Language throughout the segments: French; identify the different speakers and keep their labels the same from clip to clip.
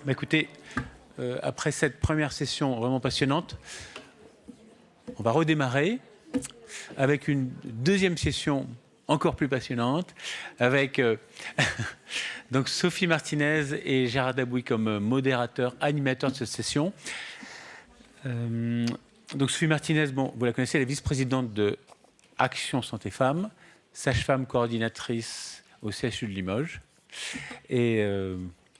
Speaker 1: Écoutez, après cette première session vraiment passionnante, on va redémarrer avec une deuxième session encore plus passionnante, avec donc Sophie Martinez et Gérard Dabouy comme modérateurs, animateurs de cette session. Donc Sophie Martinez, bon, vous la connaissez, elle est vice-présidente de Action Santé Femmes, sage-femme coordinatrice au CHU de Limoges, et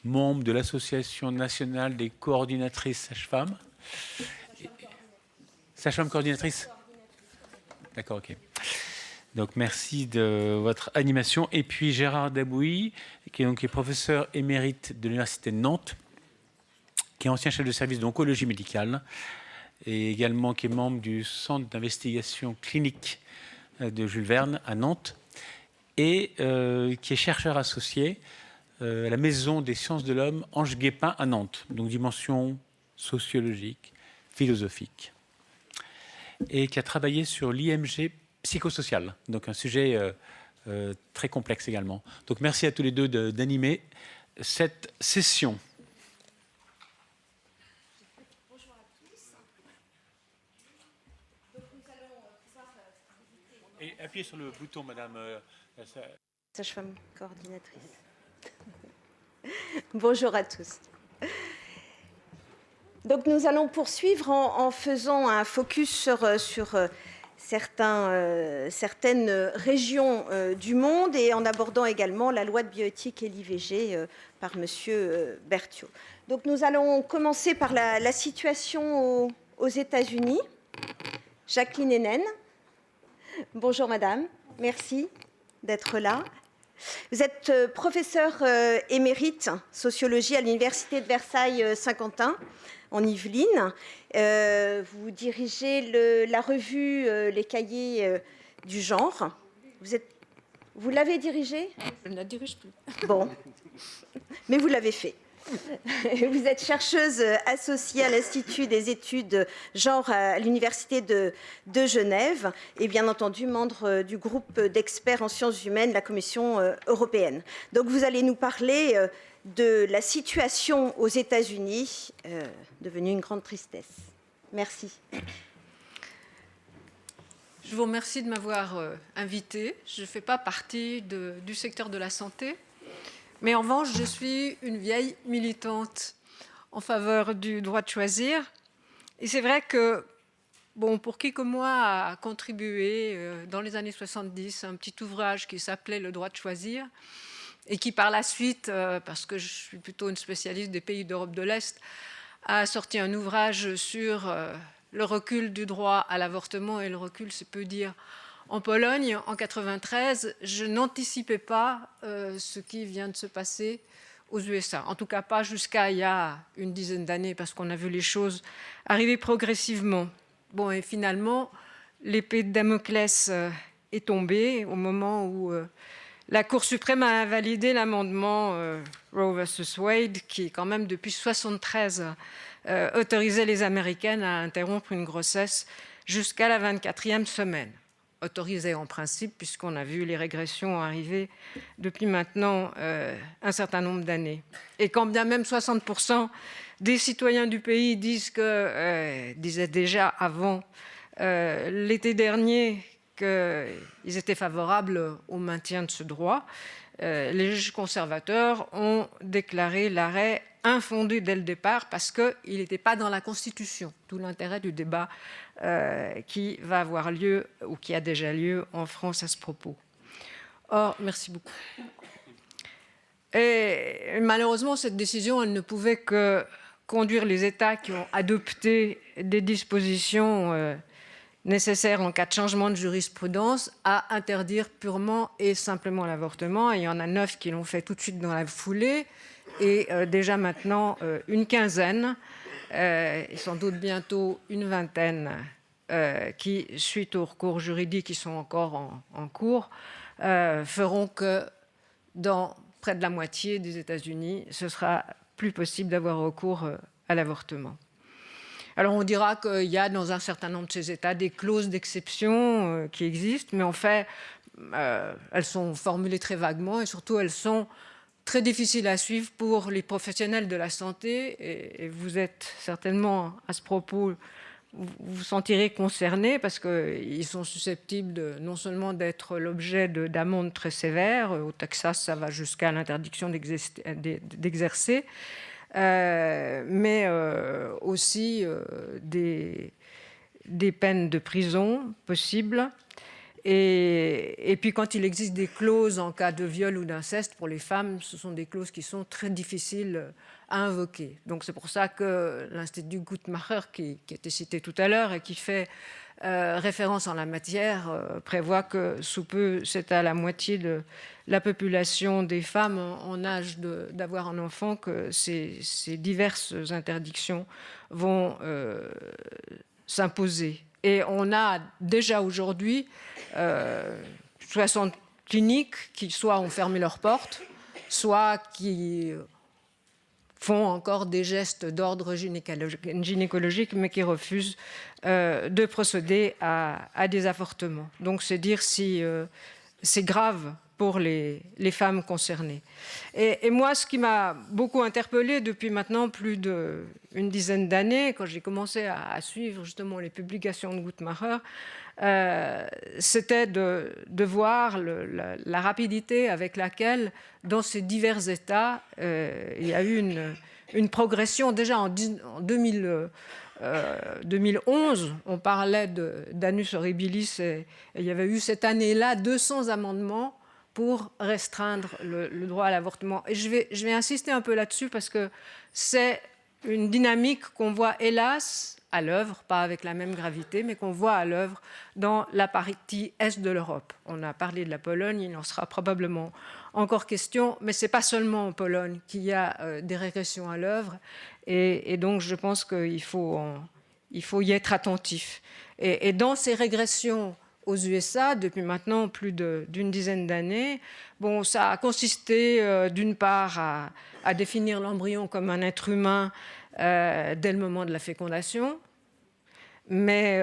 Speaker 1: membre de l'Association nationale des coordinatrices sages-femmes. Sage-femme coordinatrice ? D'accord, ok. Donc merci de votre animation. Et puis Gérard Dabouy, qui est professeur émérite de l'Université de Nantes, qui est ancien chef de service d'oncologie médicale, et également qui est membre du Centre d'investigation clinique de Jules Verne à Nantes, et qui est chercheur associé à la Maison des sciences de l'homme Ange Guépin à Nantes, donc dimension sociologique, philosophique, et qui a travaillé sur l'IMG psychosocial, donc un sujet très complexe également. Donc merci à tous les deux d'animer cette session.
Speaker 2: Bonjour à tous. Donc nous allons
Speaker 1: Et appuyez sur le bouton, madame.
Speaker 2: Sage-femme coordinatrice. Bonjour à tous. Donc nous allons poursuivre en faisant un focus sur certaines régions du monde et en abordant également la loi de bioéthique et l'IVG par monsieur Berthiaud. Donc nous allons commencer par la situation aux États-Unis. Jacqueline Hénen. Bonjour madame, merci d'être là. Vous êtes professeur émérite sociologie à l'Université de Versailles-Saint-Quentin, en Yvelines. Vous dirigez la revue Les Cahiers du genre. Vous l'avez dirigée ?
Speaker 3: Je ne la dirige plus.
Speaker 2: Bon, mais vous l'avez fait. Vous êtes chercheuse associée à l'Institut des études genre à l'Université de Genève et bien entendu membre du groupe d'experts en sciences humaines de la Commission européenne. Donc vous allez nous parler de la situation aux États-Unis, devenue une grande tristesse. Merci.
Speaker 3: Je vous remercie de m'avoir invitée. Je ne fais pas partie du secteur de la santé. Mais en revanche, je suis une vieille militante en faveur du droit de choisir. Et c'est vrai que, bon, pour qui comme moi a contribué dans les années 70 à un petit ouvrage qui s'appelait « Le droit de choisir » et qui par la suite, parce que je suis plutôt une spécialiste des pays d'Europe de l'Est, a sorti un ouvrage sur le recul du droit à l'avortement, et le recul, c'est peu dire. En Pologne, en 1993, je n'anticipais pas ce qui vient de se passer aux USA. En tout cas, pas jusqu'à il y a une dizaine d'années, parce qu'on a vu les choses arriver progressivement. Bon, et finalement, l'épée de Damoclès est tombée au moment où la Cour suprême a invalidé l'amendement Roe versus Wade, qui, quand même, depuis 1973, autorisait les Américaines à interrompre une grossesse jusqu'à la 24e semaine. Autorisé en principe, puisqu'on a vu les régressions arriver depuis maintenant un certain nombre d'années. Et quand bien même 60% des citoyens du pays disaient déjà avant l'été dernier qu'ils étaient favorables au maintien de ce droit, les juges conservateurs ont déclaré l'arrêt infondé dès le départ parce qu'il n'était pas dans la Constitution. Tout l'intérêt du débat qui va avoir lieu ou qui a déjà lieu en France à ce propos. Or, merci beaucoup. Et malheureusement, cette décision, elle ne pouvait que conduire les États qui ont adopté des dispositions nécessaires en cas de changement de jurisprudence à interdire purement et simplement l'avortement. Et il y en a 9 qui l'ont fait tout de suite dans la foulée, et déjà maintenant une quinzaine, et sans doute bientôt une vingtaine qui, suite aux recours juridiques qui sont encore en cours, feront que dans près de la moitié des États-Unis, ce sera plus possible d'avoir recours à l'avortement. Alors on dira qu'il y a dans un certain nombre de ces États des clauses d'exception qui existent, mais en fait, elles sont formulées très vaguement et surtout elles sont très difficiles à suivre pour les professionnels de la santé. Et vous êtes certainement à ce propos, vous vous sentirez concernés parce qu'ils sont susceptibles non seulement d'être l'objet d'amendes très sévères, au Texas ça va jusqu'à l'interdiction d'exercer, mais aussi des peines de prison possibles. Et puis quand il existe des clauses en cas de viol ou d'inceste, pour les femmes, ce sont des clauses qui sont très difficiles à invoquer. Donc c'est pour ça que l'Institut Guttmacher, qui a été cité tout à l'heure et qui fait référence en la matière, prévoit que sous peu, c'est à la moitié de la population des femmes en âge d'avoir un enfant que ces diverses interdictions vont s'imposer. Et on a déjà aujourd'hui 60 cliniques qui soit ont fermé leurs portes, soit qui font encore des gestes d'ordre gynécologique, mais qui refusent de procéder à des avortements. Donc c'est dire si c'est grave pour les femmes concernées. Et moi, ce qui m'a beaucoup interpellée depuis maintenant plus d'une dizaine d'années, quand j'ai commencé à suivre justement les publications de Guttmacher, c'était de voir la rapidité avec laquelle, dans ces divers États, il y a eu une progression. Déjà en 2011, on parlait d'anus horribilis et il y avait eu cette année-là 200 amendements pour restreindre le droit à l'avortement. Et je vais insister un peu là-dessus parce que c'est une dynamique qu'on voit hélas à l'œuvre, pas avec la même gravité, mais qu'on voit à l'œuvre dans la partie est de l'Europe. On a parlé de la Pologne, il en sera probablement encore question, mais ce n'est pas seulement en Pologne qu'il y a des régressions à l'œuvre, et donc je pense qu'il faut y être attentif. Et dans ces régressions aux USA, depuis maintenant plus d'une dizaine d'années, bon, ça a consisté d'une part à définir l'embryon comme un être humain dès le moment de la fécondation, mais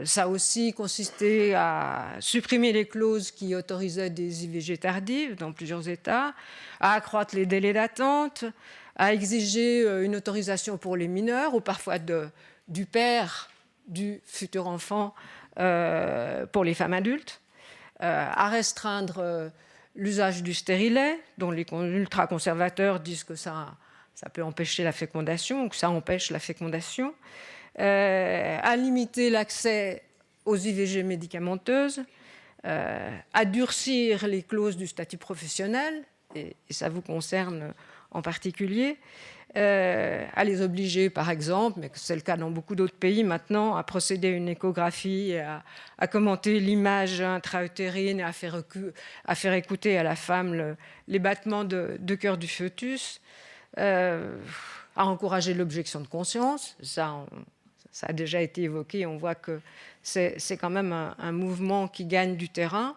Speaker 3: ça a aussi consisté à supprimer les clauses qui autorisaient des IVG tardives dans plusieurs États, à accroître les délais d'attente, à exiger une autorisation pour les mineurs ou parfois du père du futur enfant pour les femmes adultes, à restreindre l'usage du stérilet, dont les ultra-conservateurs disent que ça peut empêcher la fécondation, ou que ça empêche la fécondation, à limiter l'accès aux IVG médicamenteuses, à durcir les clauses du statut professionnel, et ça vous concerne en particulier, à les obliger, par exemple, mais c'est le cas dans beaucoup d'autres pays maintenant, à procéder à une échographie, à commenter l'image intra-utérine et à faire écouter à la femme les battements de cœur du fœtus, à encourager l'objection de conscience. Ça a déjà été évoqué, on voit que c'est quand même un mouvement qui gagne du terrain,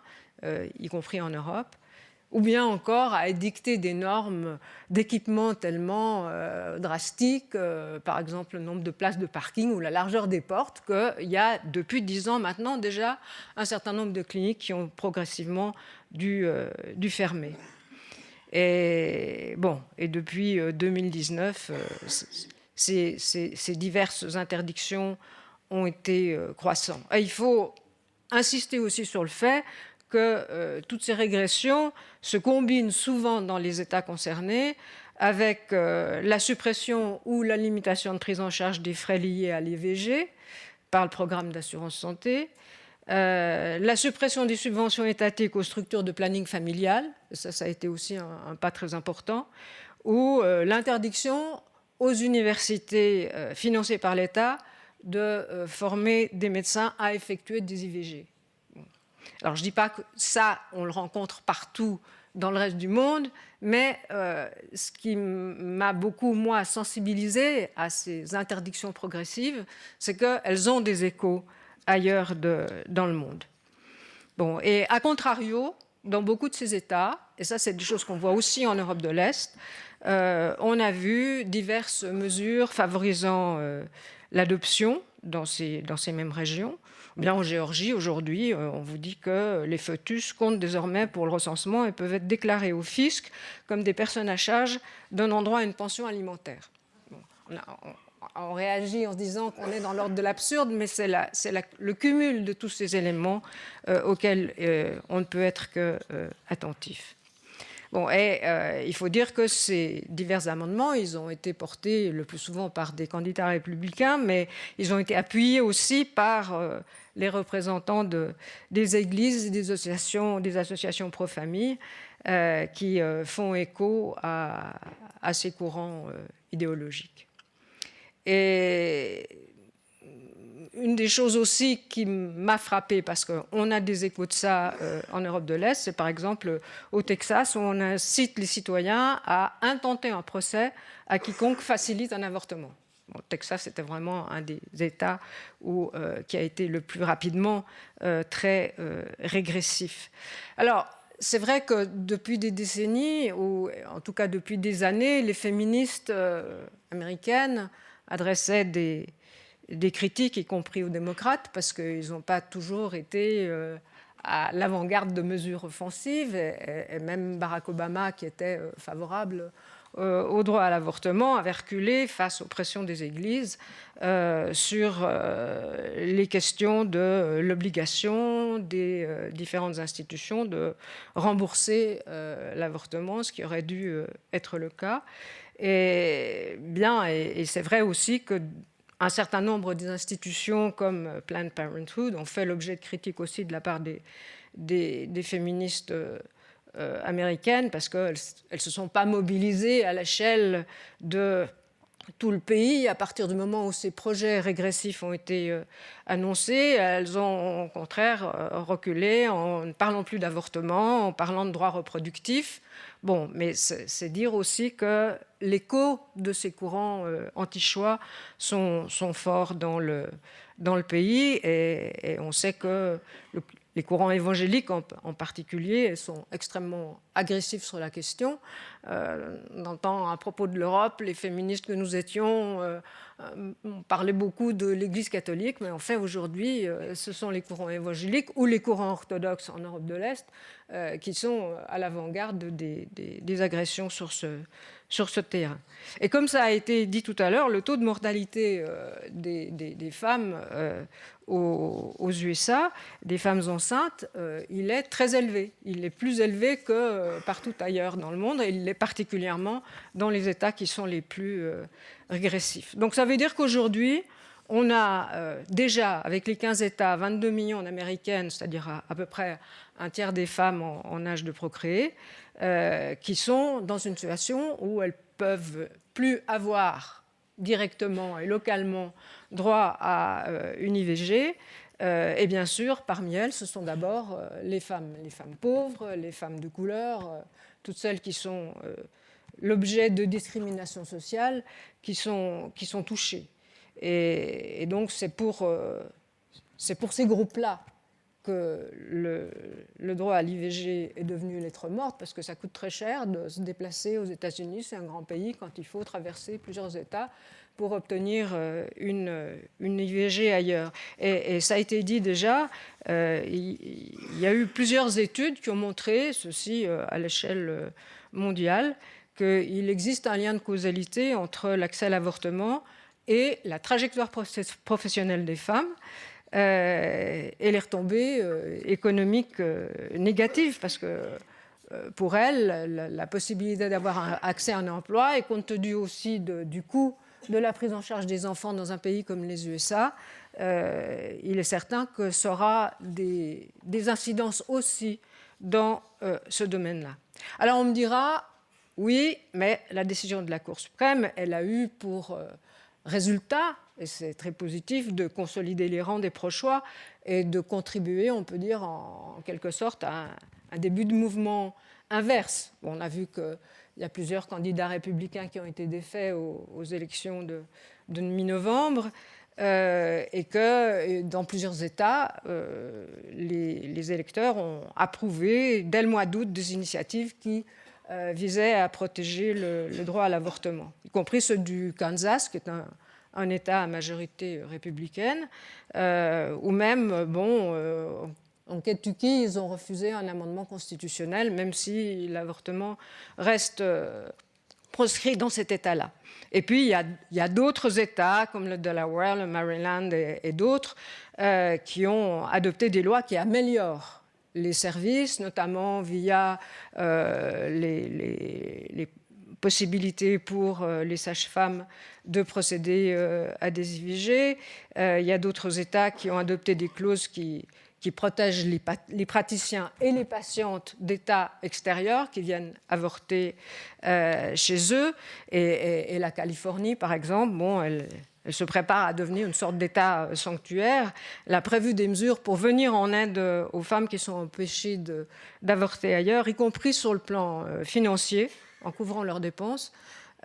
Speaker 3: y compris en Europe. Ou bien encore à édicter des normes d'équipement tellement drastiques, par exemple le nombre de places de parking ou la largeur des portes, qu'il y a depuis 10 ans maintenant déjà un certain nombre de cliniques qui ont progressivement dû fermer. Et depuis 2019, ces diverses interdictions ont été croissantes. Et il faut insister aussi sur le fait que toutes ces régressions se combinent souvent dans les États concernés avec la suppression ou la limitation de prise en charge des frais liés à l'IVG par le programme d'assurance santé, la suppression des subventions étatiques aux structures de planning familial, ça a été aussi un pas très important, ou l'interdiction aux universités financées par l'État de former des médecins à effectuer des IVG. Alors, je ne dis pas que ça, on le rencontre partout dans le reste du monde, mais ce qui m'a beaucoup, moi, sensibilisée à ces interdictions progressives, c'est qu'elles ont des échos ailleurs dans le monde. Bon, et à contrario, dans beaucoup de ces États, et ça c'est des choses qu'on voit aussi en Europe de l'Est, on a vu diverses mesures favorisant l'adoption dans ces mêmes régions. Bien, en Géorgie, aujourd'hui, on vous dit que les foetus comptent désormais pour le recensement et peuvent être déclarés au fisc comme des personnes à charge donnant droit à une pension alimentaire. Bon, on réagit en se disant qu'on est dans l'ordre de l'absurde, mais c'est le cumul de tous ces éléments auxquels on ne peut être qu'attentif. Bon, et il faut dire que ces divers amendements, ils ont été portés le plus souvent par des candidats républicains, mais ils ont été appuyés aussi par les représentants des églises et des associations pro-famille qui font écho à ces courants idéologiques. Et une des choses aussi qui m'a frappée, parce qu'on a des échos de ça en Europe de l'Est, c'est par exemple au Texas, où on incite les citoyens à intenter un procès à quiconque facilite un avortement. Bon, Texas, c'était vraiment un des États qui a été le plus rapidement très régressif. Alors, c'est vrai que depuis des décennies, ou en tout cas depuis des années, les féministes américaines adressaient des critiques, y compris aux démocrates, parce qu'ils n'ont pas toujours été à l'avant-garde de mesures offensives, et même Barack Obama, qui était favorable au droit à l'avortement, avait reculé face aux pressions des églises sur les questions de l'obligation des différentes institutions de rembourser l'avortement, ce qui aurait dû être le cas. Et c'est vrai aussi que un certain nombre des institutions comme Planned Parenthood ont fait l'objet de critiques aussi de la part des féministes américaines, parce qu'elles ne se sont pas mobilisées à l'échelle de tout le pays. À partir du moment où ces projets régressifs ont été annoncés, elles ont au contraire reculé en ne parlant plus d'avortement, en parlant de droits reproductifs. Bon, mais c'est dire aussi que l'écho de ces courants anti-choix sont forts dans le pays, et on sait que les courants évangéliques en particulier sont extrêmement agressifs sur la question. On entend à propos de l'Europe, les féministes que nous étions parlaient beaucoup de l'Église catholique, mais en fait aujourd'hui, ce sont les courants évangéliques ou les courants orthodoxes en Europe de l'Est qui sont à l'avant-garde des agressions sur ce terrain. Et comme ça a été dit tout à l'heure, le taux de mortalité des femmes aux USA, des femmes enceintes, il est très élevé. Il est plus élevé que partout ailleurs dans le monde, et il l'est particulièrement dans les États qui sont les plus régressifs. Donc ça veut dire qu'aujourd'hui, on a déjà, avec les 15 États, 22 millions d'Américaines, c'est-à-dire à peu près un tiers des femmes en âge de procréer, qui sont dans une situation où elles peuvent plus avoir directement et localement droit à une IVG. Et bien sûr, parmi elles, ce sont d'abord les femmes pauvres, les femmes de couleur, toutes celles qui sont l'objet de discrimination sociale, qui sont touchées. Et donc, c'est pour ces groupes-là que le droit à l'IVG est devenu lettre morte, parce que ça coûte très cher de se déplacer aux États-Unis, c'est un grand pays, quand il faut traverser plusieurs États pour obtenir une IVG ailleurs. Et ça a été dit déjà, il y a eu plusieurs études qui ont montré, ceci à l'échelle mondiale, qu'il existe un lien de causalité entre l'accès à l'avortement et la trajectoire professionnelle des femmes, et les retombées économiques négatives, parce que pour elles, la possibilité d'avoir accès à un emploi, et compte tenu aussi du coût de la prise en charge des enfants dans un pays comme les USA, il est certain que ça aura des incidences aussi dans ce domaine-là. Alors on me dira, oui, mais la décision de la Cour suprême, elle a eu pour résultat, et c'est très positif, de consolider les rangs des pro-choix et de contribuer, on peut dire, en quelque sorte, à un début de mouvement inverse. Bon, on a vu qu'il y a plusieurs candidats républicains qui ont été défaits aux élections de mi-novembre. et que dans plusieurs États, les électeurs ont approuvé dès le mois d'août des initiatives qui visaient à protéger le droit à l'avortement, y compris ceux du Kansas, qui est un État à majorité républicaine, ou même, en Kentucky, ils ont refusé un amendement constitutionnel, même si l'avortement reste proscrit dans cet État-là. Et puis, il y a d'autres États, comme le Delaware, le Maryland et d'autres, qui ont adopté des lois qui améliorent les services, notamment via les possibilités pour les sages-femmes de procéder à des IVG. Il y a d'autres États qui ont adopté des clauses qui protègent les praticiens et les patientes d'États extérieurs qui viennent avorter chez eux. Et la Californie, par exemple, elle se prépare à devenir une sorte d'État sanctuaire. Elle a prévu des mesures pour venir en aide aux femmes qui sont empêchées d'avorter ailleurs, y compris sur le plan financier, en couvrant leurs dépenses,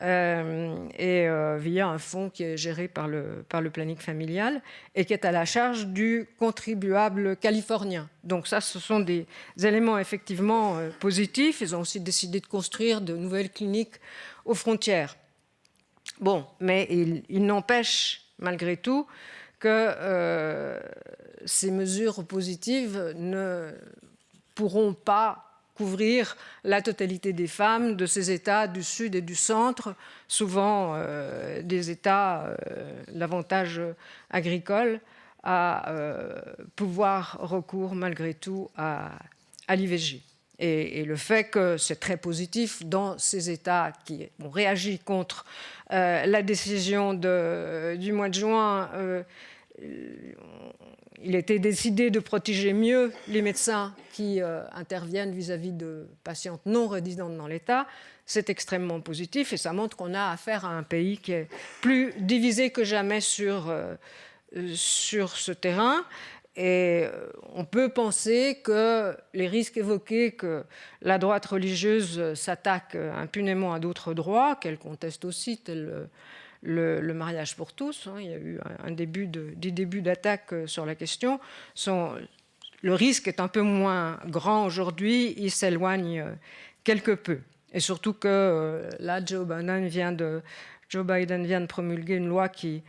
Speaker 3: via un fonds qui est géré par le planning familial et qui est à la charge du contribuable californien. Donc ça, ce sont des éléments effectivement positifs. Ils ont aussi décidé de construire de nouvelles cliniques aux frontières. Bon, mais il n'empêche malgré tout que ces mesures positives ne pourront pas couvrir la totalité des femmes de ces États du Sud et du Centre, souvent des États davantage agricoles, à pouvoir recourir malgré tout à l'IVG. Et le fait que c'est très positif dans ces États qui ont réagi contre la décision du mois de juin, il était décidé de protéger mieux les médecins qui interviennent vis-à-vis de patientes non résidentes dans l'État. C'est extrêmement positif et ça montre qu'on a affaire à un pays qui est plus divisé que jamais sur ce terrain. Et on peut penser que les risques évoqués que la droite religieuse s'attaque impunément à d'autres droits, qu'elle conteste aussi, tel le mariage pour tous, il y a eu des débuts d'attaque sur la question, le risque est un peu moins grand aujourd'hui, il s'éloigne quelque peu. Et surtout que là, Joe Biden vient de promulguer une loi qui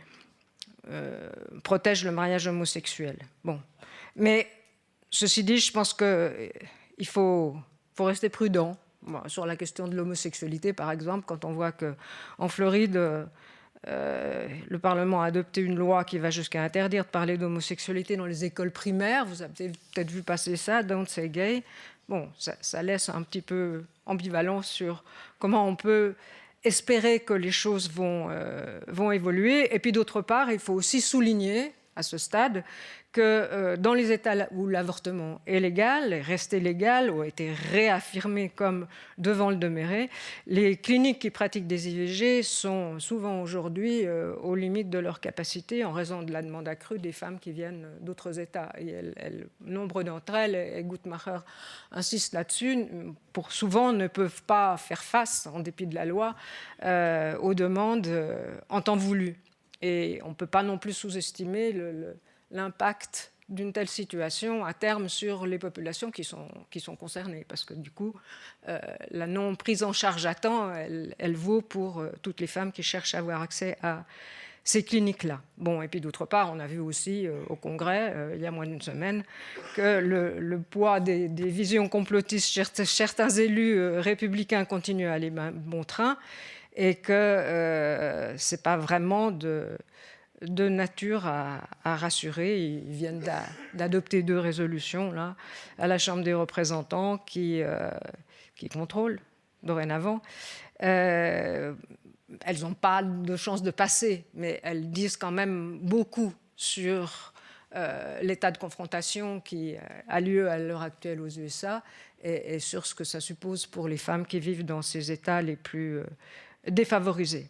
Speaker 3: protège le mariage homosexuel. Bon. Mais ceci dit, je pense qu'il faut rester prudent. Bon, sur la question de l'homosexualité, par exemple, quand on voit qu'en Floride, le Parlement a adopté une loi qui va jusqu'à interdire de parler d'homosexualité dans les écoles primaires. Vous avez peut-être vu passer ça, Don't Say Gay. Bon, ça laisse un petit peu ambivalent sur comment on peut espérer que les choses vont évoluer. Et puis d'autre part, il faut aussi souligner à ce stade que dans les États où l'avortement est légal, est resté légal ou a été réaffirmé comme devant le demeurer, les cliniques qui pratiquent des IVG sont souvent aujourd'hui aux limites de leur capacité en raison de la demande accrue des femmes qui viennent d'autres États. Et nombre d'entre elles, et Guttmacher insiste là-dessus, pour souvent ne peuvent pas faire face, en dépit de la loi, aux demandes en temps voulu. Et on ne peut pas non plus sous-estimer l'impact d'une telle situation à terme sur les populations qui sont concernées. Parce que du coup, la non-prise en charge à temps, elle vaut pour toutes les femmes qui cherchent à avoir accès à ces cliniques-là. Bon, et puis d'autre part, on a vu aussi au Congrès, il y a moins d'une semaine, que le poids des visions complotistes, certains élus républicains continuent à aller bon train, et que ce n'est pas vraiment de nature à rassurer. Ils viennent d'adopter 2 résolutions là, à la Chambre des représentants qui contrôlent dorénavant. Elles n'ont pas de chance de passer, mais elles disent quand même beaucoup sur l'état de confrontation qui a lieu à l'heure actuelle aux USA et sur ce que ça suppose pour les femmes qui vivent dans ces États les plus défavorisés.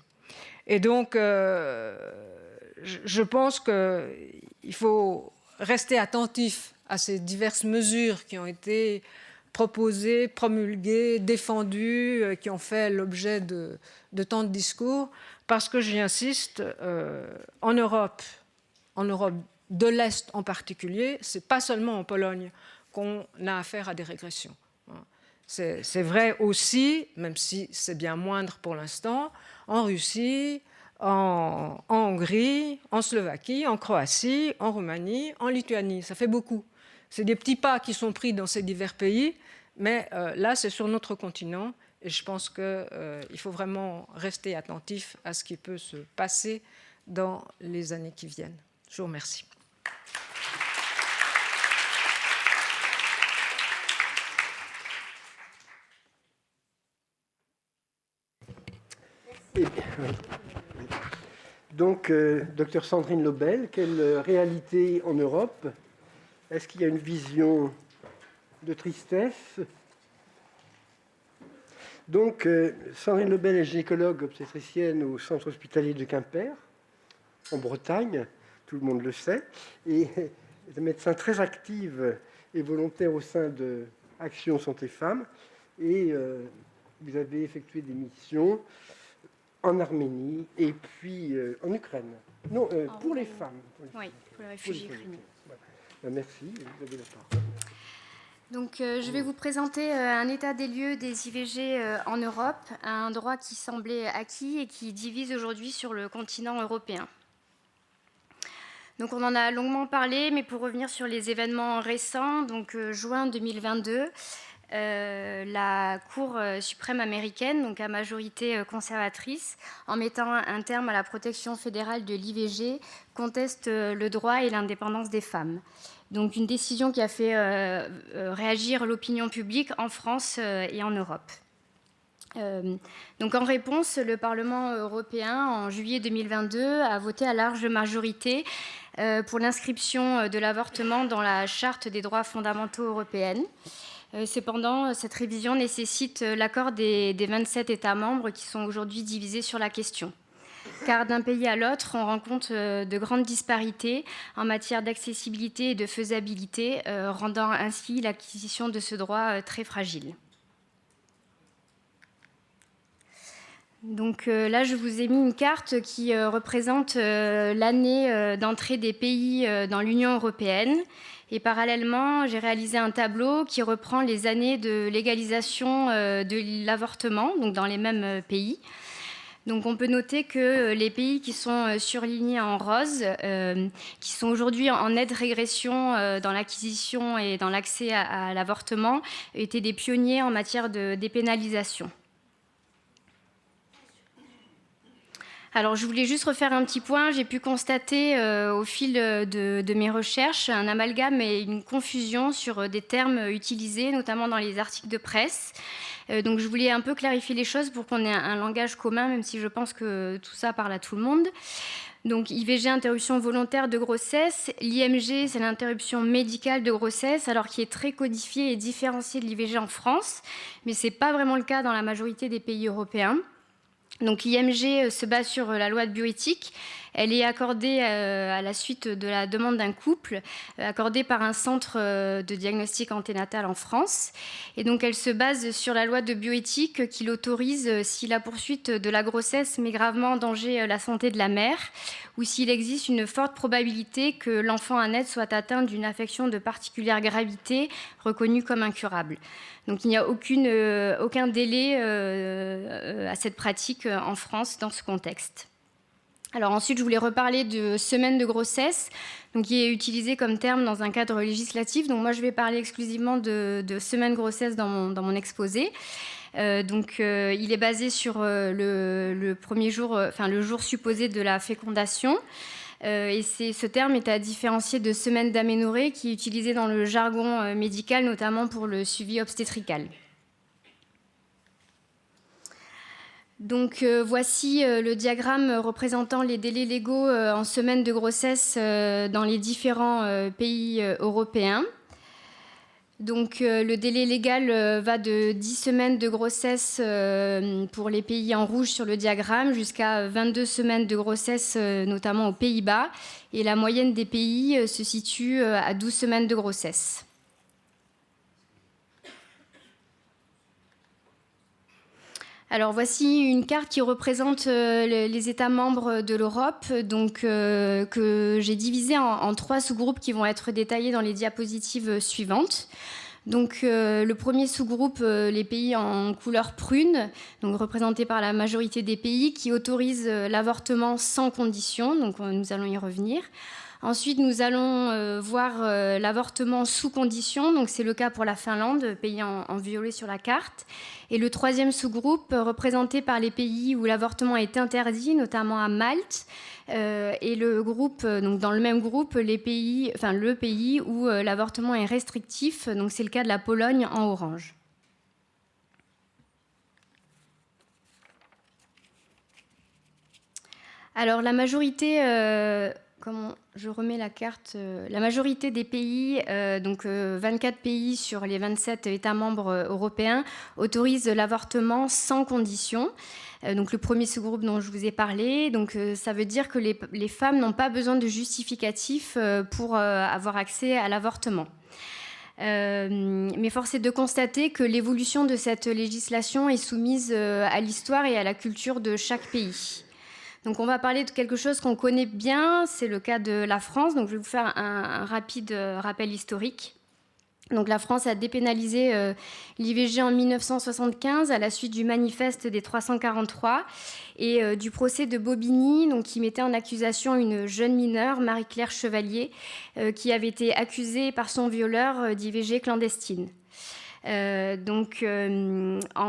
Speaker 3: Et donc, je pense qu'il faut rester attentif à ces diverses mesures qui ont été proposées, promulguées, défendues, qui ont fait l'objet de tant de discours, parce que j'y insiste, en Europe, en Europe de l'Est en particulier, ce n'est pas seulement en Pologne qu'on a affaire à des régressions. C'est vrai aussi, même si c'est bien moindre pour l'instant, en Russie, en Hongrie, en Slovaquie, en Croatie, en Roumanie, en Lituanie. Ça fait beaucoup. C'est des petits pas qui sont pris dans ces divers pays, mais là, c'est sur notre continent. Et je pense qu'il faut vraiment rester attentif à ce qui peut se passer dans les années qui viennent. Je vous remercie.
Speaker 4: Eh bien, oui. Donc, docteur Sandrine Lobel, quelle réalité en Europe? Est-ce qu'il y a une vision de tristesse? Donc, Sandrine Lobel est gynécologue obstétricienne au centre hospitalier de Quimper, en Bretagne, tout le monde le sait, et est un médecin très active et volontaire au sein de Action Santé Femmes. Et vous avez effectué des missions en Arménie et puis en Ukraine. Non, pour les femmes.
Speaker 5: Oui, pour les réfugiés ukrainiens.
Speaker 4: Voilà. Merci, vous avez la parole.
Speaker 5: Donc, je vais vous présenter un état des lieux des IVG en Europe, un droit qui semblait acquis et qui divise aujourd'hui sur le continent européen. Donc, on en a longuement parlé, mais pour revenir sur les événements récents, donc juin 2022, la Cour suprême américaine, donc à majorité conservatrice, en mettant un terme à la protection fédérale de l'IVG, conteste le droit et l'indépendance des femmes. Donc une décision qui a fait réagir l'opinion publique en France et en Europe. Donc en réponse, le Parlement européen, en juillet 2022, a voté à large majorité pour l'inscription de l'avortement dans la Charte des droits fondamentaux européenne. Cependant, cette révision nécessite l'accord des 27 États membres qui sont aujourd'hui divisés sur la question. Car d'un pays à l'autre, on rencontre de grandes disparités en matière d'accessibilité et de faisabilité, rendant ainsi l'acquisition de ce droit très fragile. Donc là, je vous ai mis une carte qui représente l'année d'entrée des pays dans l'Union européenne. Et parallèlement, j'ai réalisé un tableau qui reprend les années de légalisation de l'avortement, donc dans les mêmes pays. Donc on peut noter que les pays qui sont surlignés en rose, qui sont aujourd'hui en nette régression dans l'acquisition et dans l'accès à l'avortement, étaient des pionniers en matière de dépénalisation. Alors, je voulais juste refaire un petit point. J'ai pu constater au fil de mes recherches un amalgame et une confusion sur des termes utilisés, notamment dans les articles de presse. Donc, je voulais un peu clarifier les choses pour qu'on ait un langage commun, même si je pense que tout ça parle à tout le monde. Donc, IVG, interruption volontaire de grossesse. L'IMG, c'est l'interruption médicale de grossesse, alors qui est très codifiée et différenciée de l'IVG en France. Mais ce n'est pas vraiment le cas dans la majorité des pays européens. Donc l'IMG se base sur la loi de bioéthique. Elle est accordée à la suite de la demande d'un couple, accordée par un centre de diagnostic anténatal en France. Et donc elle se base sur la loi de bioéthique qui l'autorise si la poursuite de la grossesse met gravement en danger la santé de la mère ou s'il existe une forte probabilité que l'enfant à naître soit atteint d'une affection de particulière gravité reconnue comme incurable. Donc il n'y a aucun délai à cette pratique en France dans ce contexte. Alors ensuite, je voulais reparler de semaine de grossesse, donc qui est utilisé comme terme dans un cadre législatif. Donc moi, je vais parler exclusivement de semaine de grossesse dans mon exposé. Il est basé sur le premier jour, le jour supposé de la fécondation. Et ce terme est à différencier de semaine d'aménorrhée qui est utilisé dans le jargon médical, notamment pour le suivi obstétrical. Donc voici le diagramme représentant les délais légaux en semaine de grossesse dans les différents pays européens. Donc le délai légal va de 10 semaines de grossesse pour les pays en rouge sur le diagramme jusqu'à 22 semaines de grossesse notamment aux Pays-Bas. Et la moyenne des pays se situe à 12 semaines de grossesse. Alors voici une carte qui représente les États membres de l'Europe, donc que j'ai divisé en 3 sous-groupes qui vont être détaillés dans les diapositives suivantes. Donc le premier sous-groupe, les pays en couleur prune, donc représentés par la majorité des pays, qui autorisent l'avortement sans condition, donc nous allons y revenir. Ensuite, nous allons voir l'avortement sous condition, donc c'est le cas pour la Finlande, pays en violet sur la carte. Et le troisième sous-groupe, représenté par les pays où l'avortement est interdit, notamment à Malte. Et le groupe, donc dans le même groupe, le pays où l'avortement est restrictif, donc c'est le cas de la Pologne en orange. Alors la majorité... je remets la carte. La majorité des pays, donc 24 pays sur les 27 États membres européens, autorisent l'avortement sans condition. Donc le premier sous-groupe dont je vous ai parlé, donc ça veut dire que les femmes n'ont pas besoin de justificatif pour avoir accès à l'avortement. Mais force est de constater que l'évolution de cette législation est soumise à l'histoire et à la culture de chaque pays. Donc on va parler de quelque chose qu'on connaît bien, c'est le cas de la France. Donc je vais vous faire un rapide rappel historique. Donc la France a dépénalisé l'IVG en 1975 à la suite du manifeste des 343 et du procès de Bobigny, donc qui mettait en accusation une jeune mineure, Marie-Claire Chevalier, qui avait été accusée par son violeur d'IVG clandestine. En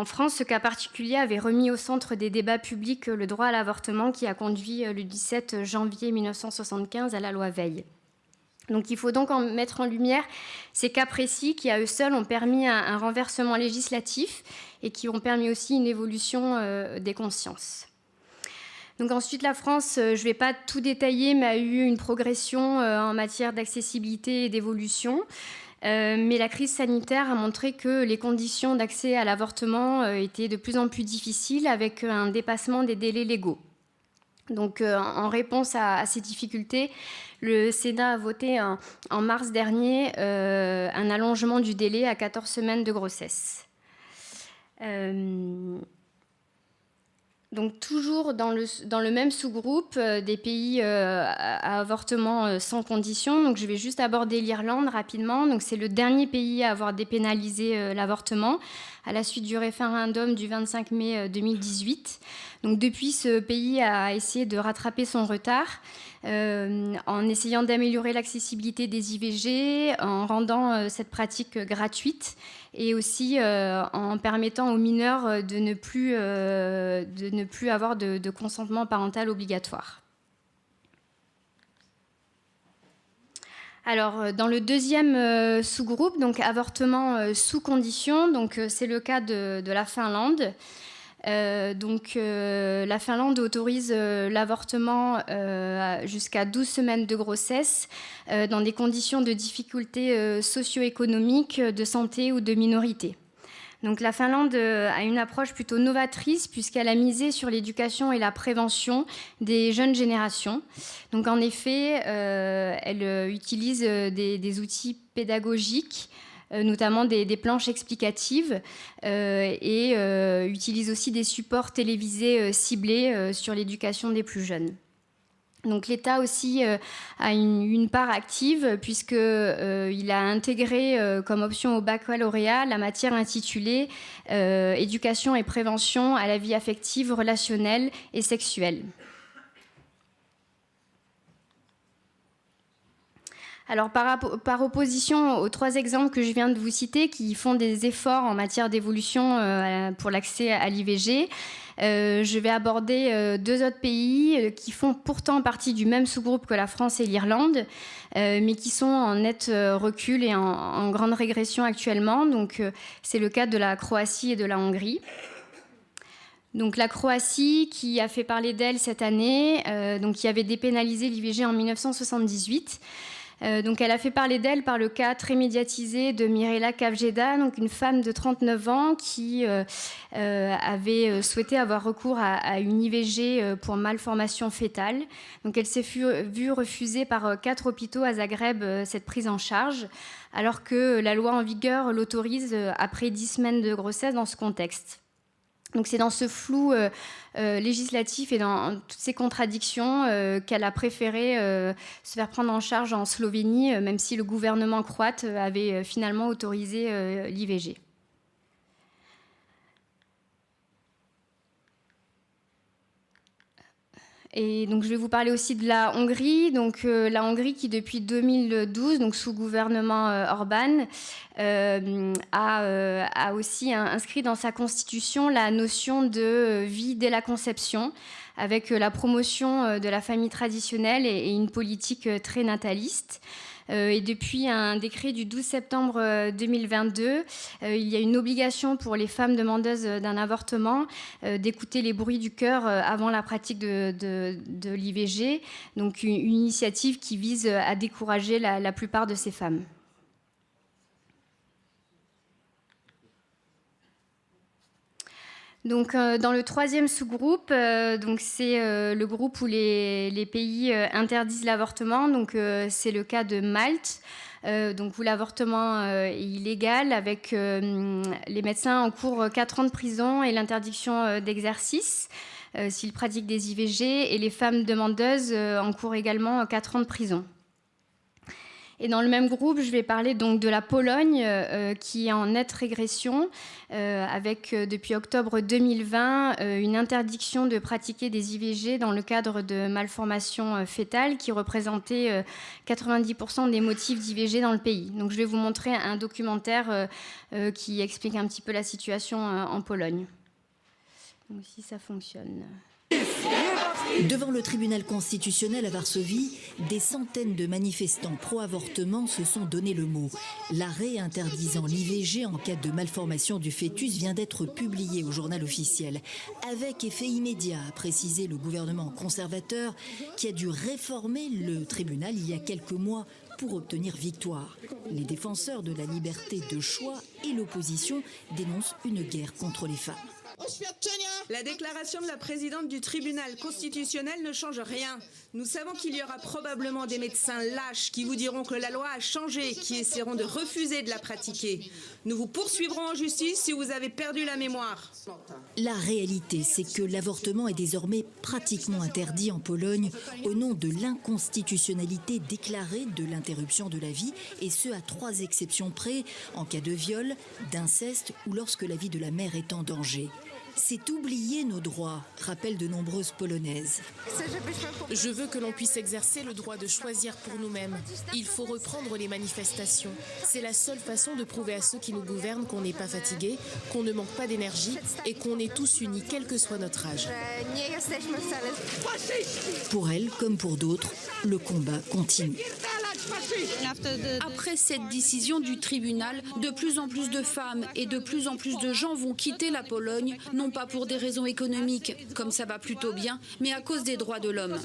Speaker 5: France, ce cas particulier avait remis au centre des débats publics le droit à l'avortement qui a conduit le 17 janvier 1975 à la loi Veil. Donc il faut donc en mettre en lumière ces cas précis qui, à eux seuls, ont permis un renversement législatif et qui ont permis aussi une évolution des consciences. Donc ensuite, la France, je ne vais pas tout détailler, mais a eu une progression en matière d'accessibilité et d'évolution. Mais la crise sanitaire a montré que les conditions d'accès à l'avortement étaient de plus en plus difficiles avec un dépassement des délais légaux. Donc, en réponse à ces difficultés, le Sénat a voté en mars dernier un allongement du délai à 14 semaines de grossesse. Donc toujours dans le même sous-groupe des pays à avortement sans condition. Donc je vais juste aborder l'Irlande rapidement. Donc c'est le dernier pays à avoir dépénalisé l'avortement à la suite du référendum du 25 mai 2018. Donc depuis, ce pays a essayé de rattraper son retard en essayant d'améliorer l'accessibilité des IVG, en rendant cette pratique gratuite et aussi en permettant aux mineurs de ne plus avoir de consentement parental obligatoire. Alors, dans le deuxième sous-groupe, donc avortement sous condition, donc c'est le cas de la Finlande. La Finlande autorise l'avortement jusqu'à 12 semaines de grossesse dans des conditions de difficultés socio-économiques, de santé ou de minorité. Donc la Finlande a une approche plutôt novatrice puisqu'elle a misé sur l'éducation et la prévention des jeunes générations. Donc en effet, elle utilise des outils pédagogiques, notamment des planches explicatives et utilise aussi des supports télévisés ciblés sur l'éducation des plus jeunes. Donc l'État aussi a une part active puisqu'il a intégré comme option au baccalauréat la matière intitulée Éducation et prévention à la vie affective, relationnelle et sexuelle. Alors, par opposition aux 3 exemples que je viens de vous citer, qui font des efforts en matière d'évolution pour l'accès à l'IVG, je vais aborder 2 autres pays qui font pourtant partie du même sous-groupe que la France et l'Irlande, mais qui sont en net recul et en grande régression actuellement. Donc, c'est le cas de la Croatie et de la Hongrie. Donc la Croatie, qui a fait parler d'elle cette année, qui avait dépénalisé l'IVG en 1978. Donc elle a fait parler d'elle par le cas très médiatisé de Mirela Kavjeda, donc une femme de 39 ans qui avait souhaité avoir recours à une IVG pour malformation fœtale. Donc elle s'est vue refuser par 4 hôpitaux à Zagreb cette prise en charge, alors que la loi en vigueur l'autorise après 10 semaines de grossesse dans ce contexte. Donc c'est dans ce flou législatif et dans toutes ces contradictions qu'elle a préféré se faire prendre en charge en Slovénie, même si le gouvernement croate avait finalement autorisé l'IVG. Et donc je vais vous parler aussi de la Hongrie. Donc la Hongrie qui depuis 2012, donc sous gouvernement Orban, a aussi inscrit dans sa constitution la notion de vie dès la conception, avec la promotion de la famille traditionnelle et une politique très nataliste. Et depuis un décret du 12 septembre 2022, il y a une obligation pour les femmes demandeuses d'un avortement d'écouter les bruits du cœur avant la pratique de l'IVG. Donc une initiative qui vise à décourager la plupart de ces femmes. Donc, dans le troisième sous-groupe, donc c'est le groupe où les pays interdisent l'avortement. Donc, c'est le cas de Malte, donc où l'avortement est illégal, avec les médecins encourent 4 ans de prison et l'interdiction d'exercice s'ils pratiquent des IVG, et les femmes demandeuses encourent également 4 ans de prison. Et dans le même groupe, je vais parler donc de la Pologne qui est en nette régression avec depuis octobre 2020 une interdiction de pratiquer des IVG dans le cadre de malformations fétales qui représentaient 90% des motifs d'IVG dans le pays. Donc je vais vous montrer un documentaire qui explique un petit peu la situation en Pologne. Donc si ça fonctionne.
Speaker 6: Devant le tribunal constitutionnel à Varsovie, des centaines de manifestants pro-avortement se sont donné le mot. L'arrêt interdisant l'IVG en cas de malformation du fœtus vient d'être publié au journal officiel. Avec effet immédiat, a précisé le gouvernement conservateur qui a dû réformer le tribunal il y a quelques mois pour obtenir victoire. Les défenseurs de la liberté de choix et l'opposition dénoncent une guerre contre les femmes.
Speaker 7: La déclaration de la présidente du tribunal constitutionnel ne change rien. Nous savons qu'il y aura probablement des médecins lâches qui vous diront que la loi a changé, qui essaieront de refuser de la pratiquer. Nous vous poursuivrons en justice si vous avez perdu la mémoire.
Speaker 6: La réalité, c'est que l'avortement est désormais pratiquement interdit en Pologne au nom de l'inconstitutionnalité déclarée de l'interruption de la vie, et ce à 3 exceptions près, en cas de viol, d'inceste ou lorsque la vie de la mère est en danger. C'est oublier nos droits, rappellent de nombreuses Polonaises.
Speaker 8: Je veux que l'on puisse exercer le droit de choisir pour nous-mêmes. Il faut reprendre les manifestations. C'est la seule façon de prouver à ceux qui nous gouvernent qu'on n'est pas fatigué, qu'on ne manque pas d'énergie et qu'on est tous unis, quel que soit notre âge.
Speaker 6: Pour elle, comme pour d'autres, le combat continue.
Speaker 9: Après cette décision du tribunal, de plus en plus de femmes et de plus en plus de gens vont quitter la Pologne, non pas pour des raisons économiques, comme ça va plutôt bien, mais à cause des droits de l'homme.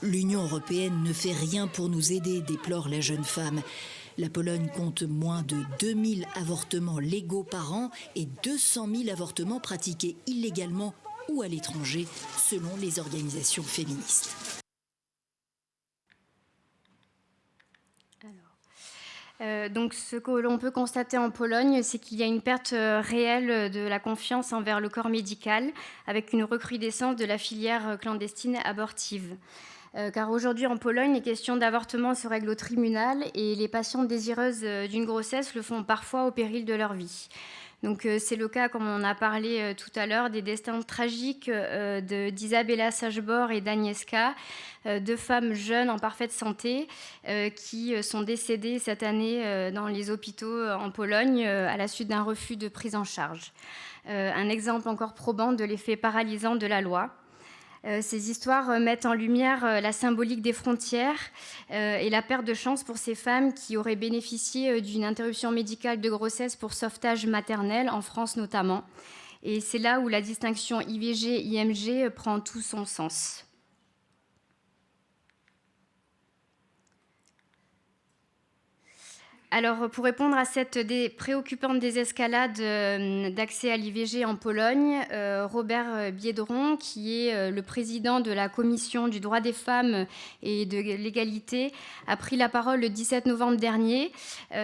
Speaker 6: L'Union européenne ne fait rien pour nous aider, déplore la jeune femme. La Pologne compte moins de 2000 avortements légaux par an et 200 000 avortements pratiqués illégalement ou à l'étranger, selon les organisations féministes.
Speaker 5: Donc ce que l'on peut constater en Pologne, c'est qu'il y a une perte réelle de la confiance envers le corps médical, avec une recrudescence de la filière clandestine abortive. Car aujourd'hui en Pologne, les questions d'avortement se règlent au tribunal et les patientes désireuses d'une grossesse le font parfois au péril de leur vie. Donc c'est le cas, comme on a parlé tout à l'heure, des destins tragiques d'Isabella Sajbor et d'Agnieszka, 2 femmes jeunes en parfaite santé qui sont décédées cette année dans les hôpitaux en Pologne à la suite d'un refus de prise en charge. Un exemple encore probant de l'effet paralysant de la loi. Ces histoires mettent en lumière la symbolique des frontières et la perte de chance pour ces femmes qui auraient bénéficié d'une interruption médicale de grossesse pour sauvetage maternel, en France notamment. Et c'est là où la distinction IVG-IMG prend tout son sens. Alors, pour répondre à cette préoccupante désescalade d'accès à l'IVG en Pologne, Robert Biedron, qui est le président de la Commission du droit des femmes et de l'égalité, a pris la parole le 17 novembre dernier.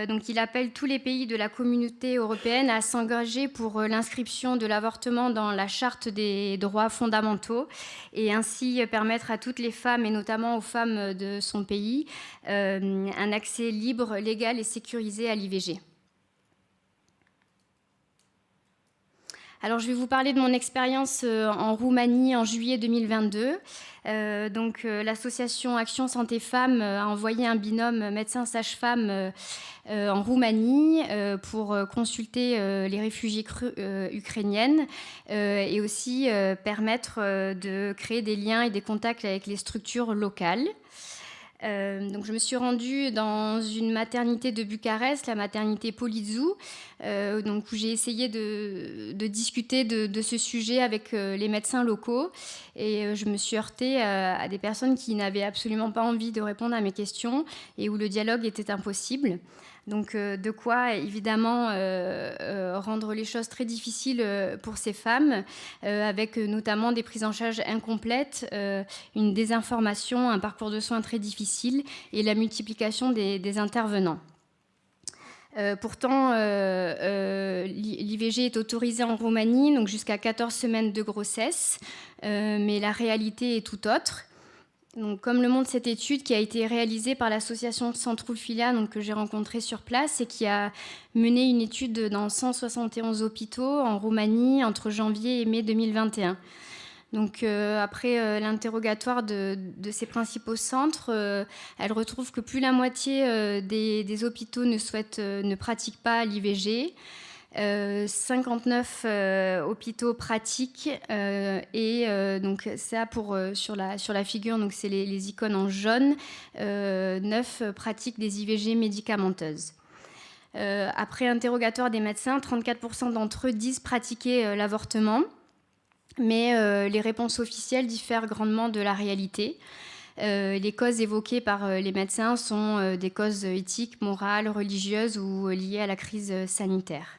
Speaker 5: Donc, il appelle tous les pays de la communauté européenne à s'engager pour l'inscription de l'avortement dans la Charte des droits fondamentaux et ainsi permettre à toutes les femmes, et notamment aux femmes de son pays, un accès libre, légal et sécurisé à l'IVG. Alors, je vais vous parler de mon expérience en Roumanie en juillet 2022. L'association Action Santé Femmes a envoyé un binôme médecin-sage-femme en Roumanie pour consulter les réfugiés ukrainiennes et aussi permettre de créer des liens et des contacts avec les structures locales. Donc je me suis rendue dans une maternité de Bucarest, la maternité Polizou, où j'ai essayé de discuter de ce sujet avec les médecins locaux et je me suis heurtée à des personnes qui n'avaient absolument pas envie de répondre à mes questions et où le dialogue était impossible. Donc de quoi évidemment rendre les choses très difficiles pour ces femmes, avec notamment des prises en charge incomplètes, une désinformation, un parcours de soins très difficile et la multiplication des intervenants. Pourtant, l'IVG est autorisée en Roumanie, donc jusqu'à 14 semaines de grossesse, mais la réalité est tout autre. Donc, comme le montre cette étude qui a été réalisée par l'association Centrulfilia, que j'ai rencontrée sur place et qui a mené une étude dans 171 hôpitaux en Roumanie entre janvier et mai 2021. Donc, après l'interrogatoire de ces principaux centres, elle retrouve que plus la moitié des hôpitaux ne pratiquent pas l'IVG. 59 hôpitaux pratiquent donc ça sur la figure, donc c'est les icônes en jaune, 9 pratiquent des IVG médicamenteuses. Après interrogatoire des médecins, 34% d'entre eux disent pratiquer l'avortement, mais les réponses officielles diffèrent grandement de la réalité. Les causes évoquées par les médecins sont des causes éthiques, morales, religieuses ou liées à la crise sanitaire.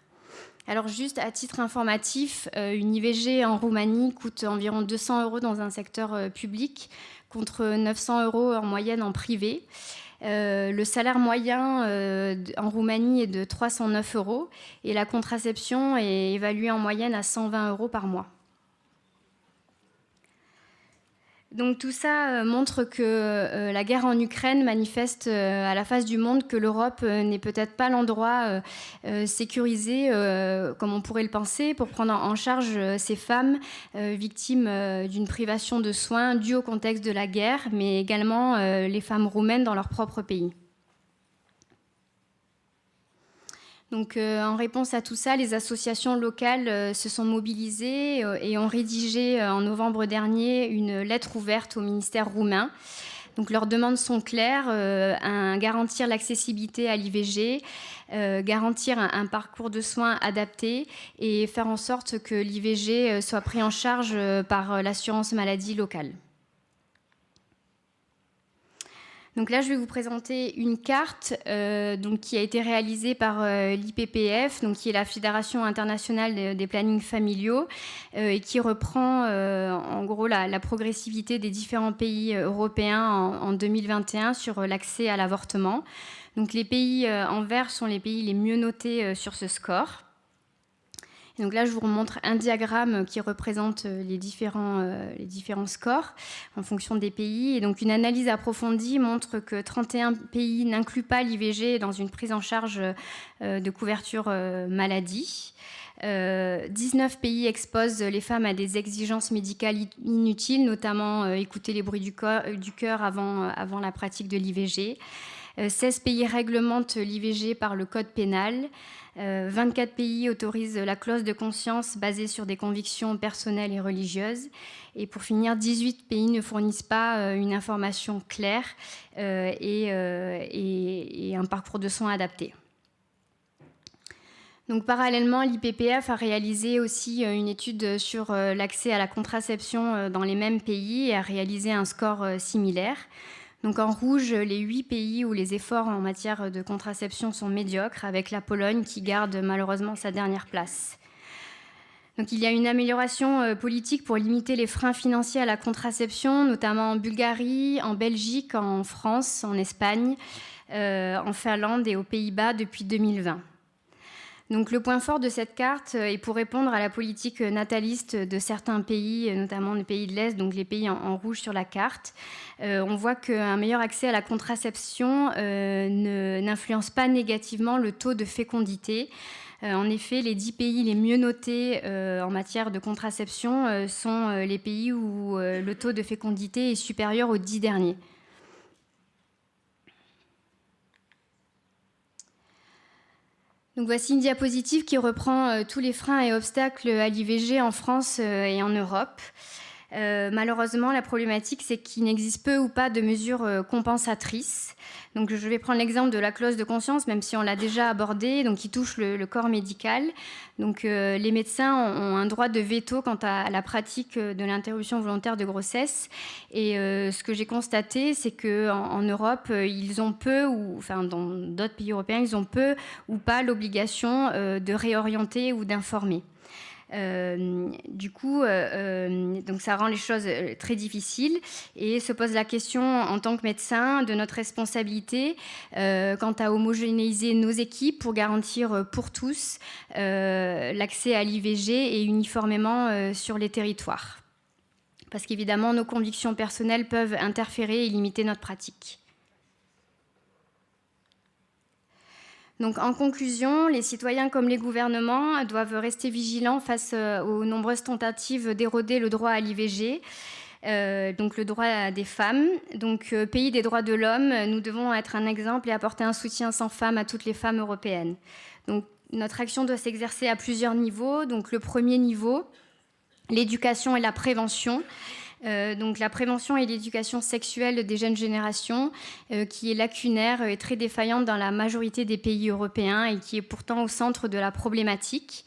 Speaker 5: Alors juste à titre informatif, une IVG en Roumanie coûte environ 200 € dans un secteur public contre 900 € en moyenne en privé. Le salaire moyen en Roumanie est de 309 € et la contraception est évaluée en moyenne à 120 € par mois. Donc tout ça montre que la guerre en Ukraine manifeste à la face du monde que l'Europe n'est peut-être pas l'endroit sécurisé, comme on pourrait le penser, pour prendre en charge ces femmes victimes d'une privation de soins due au contexte de la guerre, mais également les femmes roumaines dans leur propre pays. Donc, en réponse à tout ça, les associations locales se sont mobilisées et ont rédigé en novembre dernier une lettre ouverte au ministère roumain. Donc, leurs demandes sont claires, garantir l'accessibilité à l'IVG, garantir un parcours de soins adapté et faire en sorte que l'IVG soit pris en charge par l'assurance maladie locale. Donc là, je vais vous présenter une carte qui a été réalisée par l'IPPF, qui est la Fédération internationale des plannings familiaux, et qui reprend en gros la progressivité des différents pays européens en 2021 sur l'accès à l'avortement. Donc les pays en vert sont les pays les mieux notés sur ce score. Et donc là, je vous remontre un diagramme qui représente les différents scores en fonction des pays. Et donc, une analyse approfondie montre que 31 pays n'incluent pas l'IVG dans une prise en charge de couverture maladie. 19 pays exposent les femmes à des exigences médicales inutiles, notamment écouter les bruits du cœur avant la pratique de l'IVG. 16 pays réglementent l'IVG par le code pénal. 24 pays autorisent la clause de conscience basée sur des convictions personnelles et religieuses. Et pour finir, 18 pays ne fournissent pas une information claire et un parcours de soins adapté. Donc, parallèlement, l'IPPF a réalisé aussi une étude sur l'accès à la contraception dans les mêmes pays et a réalisé un score similaire. Donc en rouge, les 8 pays où les efforts en matière de contraception sont médiocres, avec la Pologne qui garde malheureusement sa dernière place. Donc il y a une amélioration politique pour limiter les freins financiers à la contraception, notamment en Bulgarie, en Belgique, en France, en Espagne, en Finlande et aux Pays-Bas depuis 2020. Donc le point fort de cette carte est pour répondre à la politique nataliste de certains pays, notamment les pays de l'Est, donc les pays en rouge sur la carte. On voit qu'un meilleur accès à la contraception n'influence pas négativement le taux de fécondité. En effet, les 10 pays les mieux notés en matière de contraception sont les pays où le taux de fécondité est supérieur aux 10 derniers. Donc voici une diapositive qui reprend tous les freins et obstacles à l'IVG en France et en Europe. Malheureusement, la problématique, c'est qu'il n'existe peu ou pas de mesures compensatrices. Donc, je vais prendre l'exemple de la clause de conscience, même si on l'a déjà abordé, donc qui touche le corps médical. Donc, les médecins ont un droit de veto quant à la pratique de l'interruption volontaire de grossesse. Et ce que j'ai constaté, c'est qu'en Europe, ils ont peu, ou enfin dans d'autres pays européens, ils ont peu ou pas l'obligation de réorienter ou d'informer. Du coup, donc ça rend les choses très difficiles et se pose la question en tant que médecin de notre responsabilité quant à homogénéiser nos équipes pour garantir pour tous l'accès à l'IVG et uniformément sur les territoires. Parce qu'évidemment, nos convictions personnelles peuvent interférer et limiter notre pratique. Donc, en conclusion, les citoyens comme les gouvernements doivent rester vigilants face aux nombreuses tentatives d'éroder le droit à l'IVG, donc le droit des femmes. Donc, pays des droits de l'homme, nous devons être un exemple et apporter un soutien sans faille à toutes les femmes européennes. Donc, notre action doit s'exercer à plusieurs niveaux. Donc, le premier niveau, l'éducation et la prévention. Donc la prévention et l'éducation sexuelle des jeunes générations, qui est lacunaire et très défaillante dans la majorité des pays européens et qui est pourtant au centre de la problématique.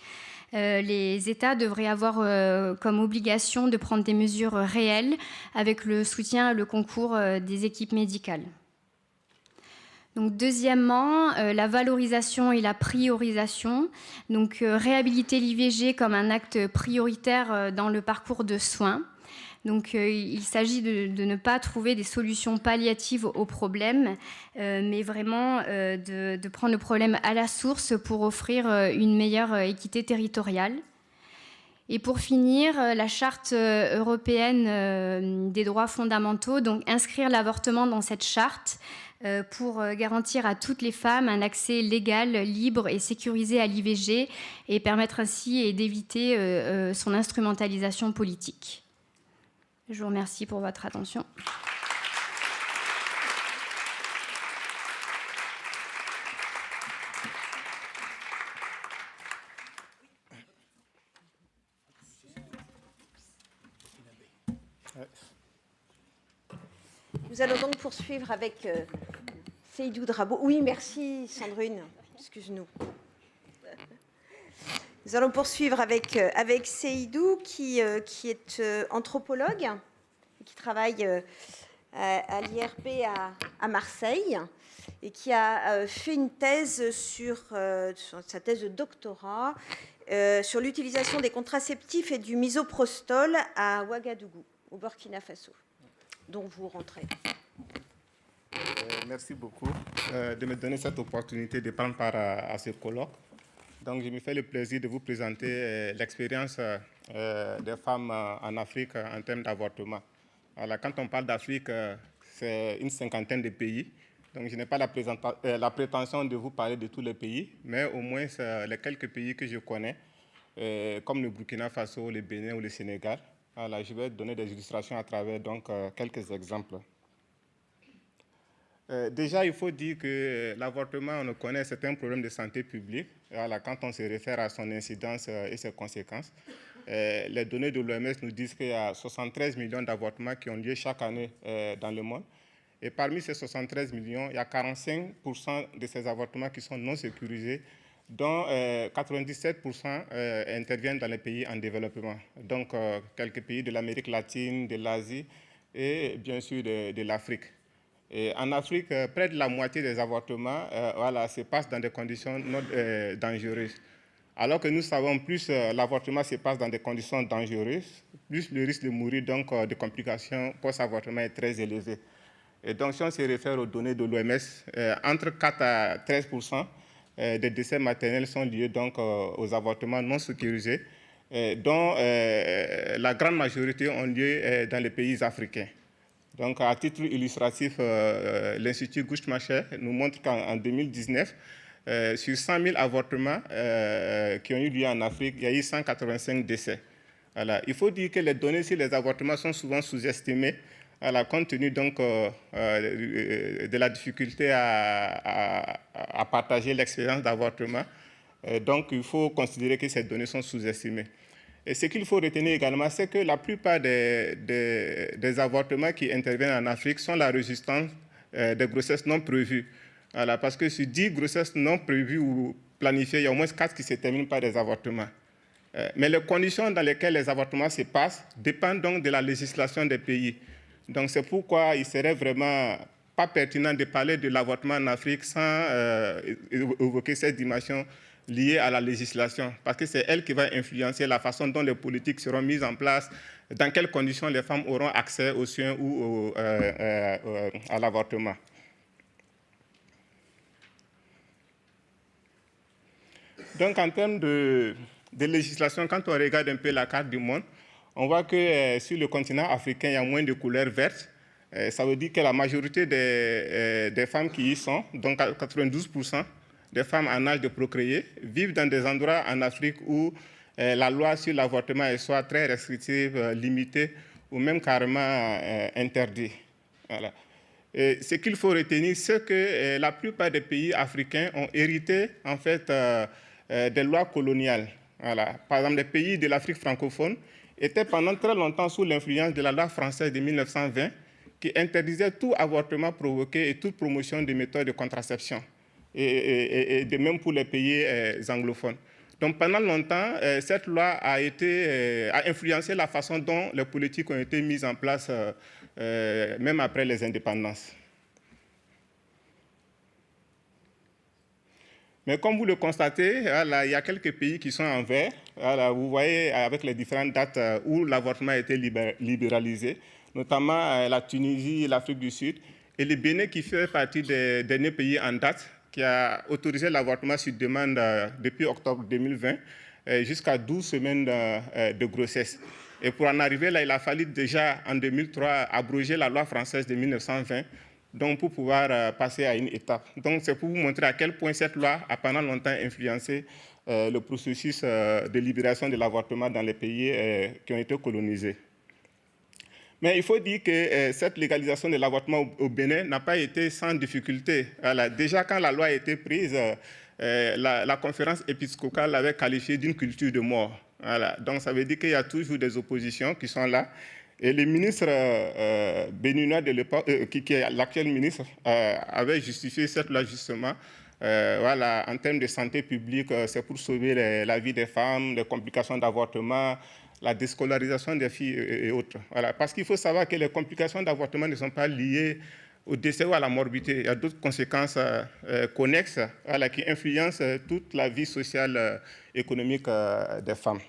Speaker 5: Les États devraient avoir comme obligation de prendre des mesures réelles avec le soutien et le concours des équipes médicales. Donc, deuxièmement, la valorisation et la priorisation. Donc, réhabiliter l'IVG comme un acte prioritaire dans le parcours de soins. Donc, il s'agit de ne pas trouver des solutions palliatives aux problèmes, mais vraiment de prendre le problème à la source pour offrir une meilleure équité territoriale. Et pour finir, la Charte européenne des droits fondamentaux, donc inscrire l'avortement dans cette charte pour garantir à toutes les femmes un accès légal, libre et sécurisé à l'IVG et permettre ainsi d'éviter son instrumentalisation politique. Je vous remercie pour votre attention.
Speaker 2: Nous allons donc poursuivre avec Seydou Drabo. Oui, merci Sandrine, excuse-nous. Nous allons poursuivre avec Seydou, qui est anthropologue, qui travaille à l'IRP à Marseille et qui a fait une thèse sur sa thèse de doctorat sur l'utilisation des contraceptifs et du misoprostol à Ouagadougou, au Burkina Faso, dont vous rentrez.
Speaker 10: Merci beaucoup de me donner cette opportunité de prendre part à ce colloque. Donc, je me fais le plaisir de vous présenter l'expérience des femmes en Afrique en termes d'avortement. Alors, quand on parle d'Afrique, c'est une cinquantaine de pays. Donc, je n'ai pas la prétention de vous parler de tous les pays, mais au moins les quelques pays que je connais, comme le Burkina Faso, le Bénin ou le Sénégal. Alors, je vais donner des illustrations à travers donc, quelques exemples. Déjà, il faut dire que l'avortement, on le connaît, c'est un problème de santé publique. Alors, quand on se réfère à son incidence et ses conséquences, les données de l'OMS nous disent qu'il y a 73 millions d'avortements qui ont lieu chaque année dans le monde. Et parmi ces 73 millions, il y a 45% de ces avortements qui sont non sécurisés, dont 97% interviennent dans les pays en développement. Donc, quelques pays de l'Amérique latine, de l'Asie et bien sûr de l'Afrique. Et en Afrique, près de la moitié des avortements se passent dans des conditions non dangereuses. Alors que nous savons, plus l'avortement se passe dans des conditions dangereuses, plus le risque de mourir donc, de complications post-avortement est très élevé. Et donc, si on se réfère aux données de l'OMS, entre 4 à 13% des décès maternels sont liés donc, aux avortements non sécurisés, dont la grande majorité ont lieu dans les pays africains. Donc, à titre illustratif, l'Institut Guttmacher nous montre qu'en 2019, sur 100 000 avortements qui ont eu lieu en Afrique, il y a eu 185 décès. Voilà. Il faut dire que les données sur les avortements sont souvent sous-estimées, compte tenu donc, de la difficulté à partager l'expérience d'avortement. Donc, il faut considérer que ces données sont sous-estimées. Et ce qu'il faut retenir également, c'est que la plupart des avortements qui interviennent en Afrique sont la résistance des grossesses non prévues. Voilà, parce que sur 10 grossesses non prévues ou planifiées, il y a au moins 4 qui se terminent par des avortements. Mais les conditions dans lesquelles les avortements se passent dépendent donc de la législation des pays. Donc c'est pourquoi il serait vraiment pas pertinent de parler de l'avortement en Afrique sans évoquer cette dimension liée à la législation, parce que c'est elle qui va influencer la façon dont les politiques seront mises en place, dans quelles conditions les femmes auront accès aux soins ou à l'avortement. Donc, en termes de législation, quand on regarde un peu la carte du monde, on voit que sur le continent africain, il y a moins de couleurs vertes. Ça veut dire que la majorité des femmes qui y sont, donc 92% des femmes en âge de procréer, vivent dans des endroits en Afrique où la loi sur l'avortement est soit très restrictive, limitée, ou même carrément interdite. Voilà. Et ce qu'il faut retenir, c'est que la plupart des pays africains ont hérité, en fait, des lois coloniales. Voilà. Par exemple, les pays de l'Afrique francophone étaient pendant très longtemps sous l'influence de la loi française de 1920 qui interdisait tout avortement provoqué et toute promotion de méthodes de contraception, et de même pour les pays anglophones. Donc pendant longtemps, cette loi a influencé la façon dont les politiques ont été mises en place, même après les indépendances. Mais comme vous le constatez, il y a quelques pays qui sont en vert. Vous voyez avec les différentes dates où l'avortement a été libéralisé, notamment la Tunisie, l'Afrique du Sud, et le Bénin qui fait partie des derniers pays en date, qui a autorisé l'avortement sur demande depuis octobre 2020 jusqu'à 12 semaines de grossesse. Et pour en arriver là, il a fallu déjà en 2003 abroger la loi française de 1920, donc pour pouvoir passer à une étape. Donc c'est pour vous montrer à quel point cette loi a pendant longtemps influencé le processus de libération de l'avortement dans les pays qui ont été colonisés. Mais il faut dire que cette légalisation de l'avortement au Bénin n'a pas été sans difficulté. Voilà. Déjà, quand la loi a été prise, la conférence épiscopale l'avait qualifiée d'une culture de mort. Voilà. Donc, ça veut dire qu'il y a toujours des oppositions qui sont là. Et le ministre béninois de l'époque, qui est l'actuel ministre, avait justifié cette loi justement. Voilà, en termes de santé publique, c'est pour sauver la vie des femmes, les complications d'avortement, la déscolarisation des filles et autres. Voilà. Parce qu'il faut savoir que les complications d'avortement ne sont pas liées au décès ou à la morbidité. Il y a d'autres conséquences connexes qui influencent toute la vie sociale et économique des femmes.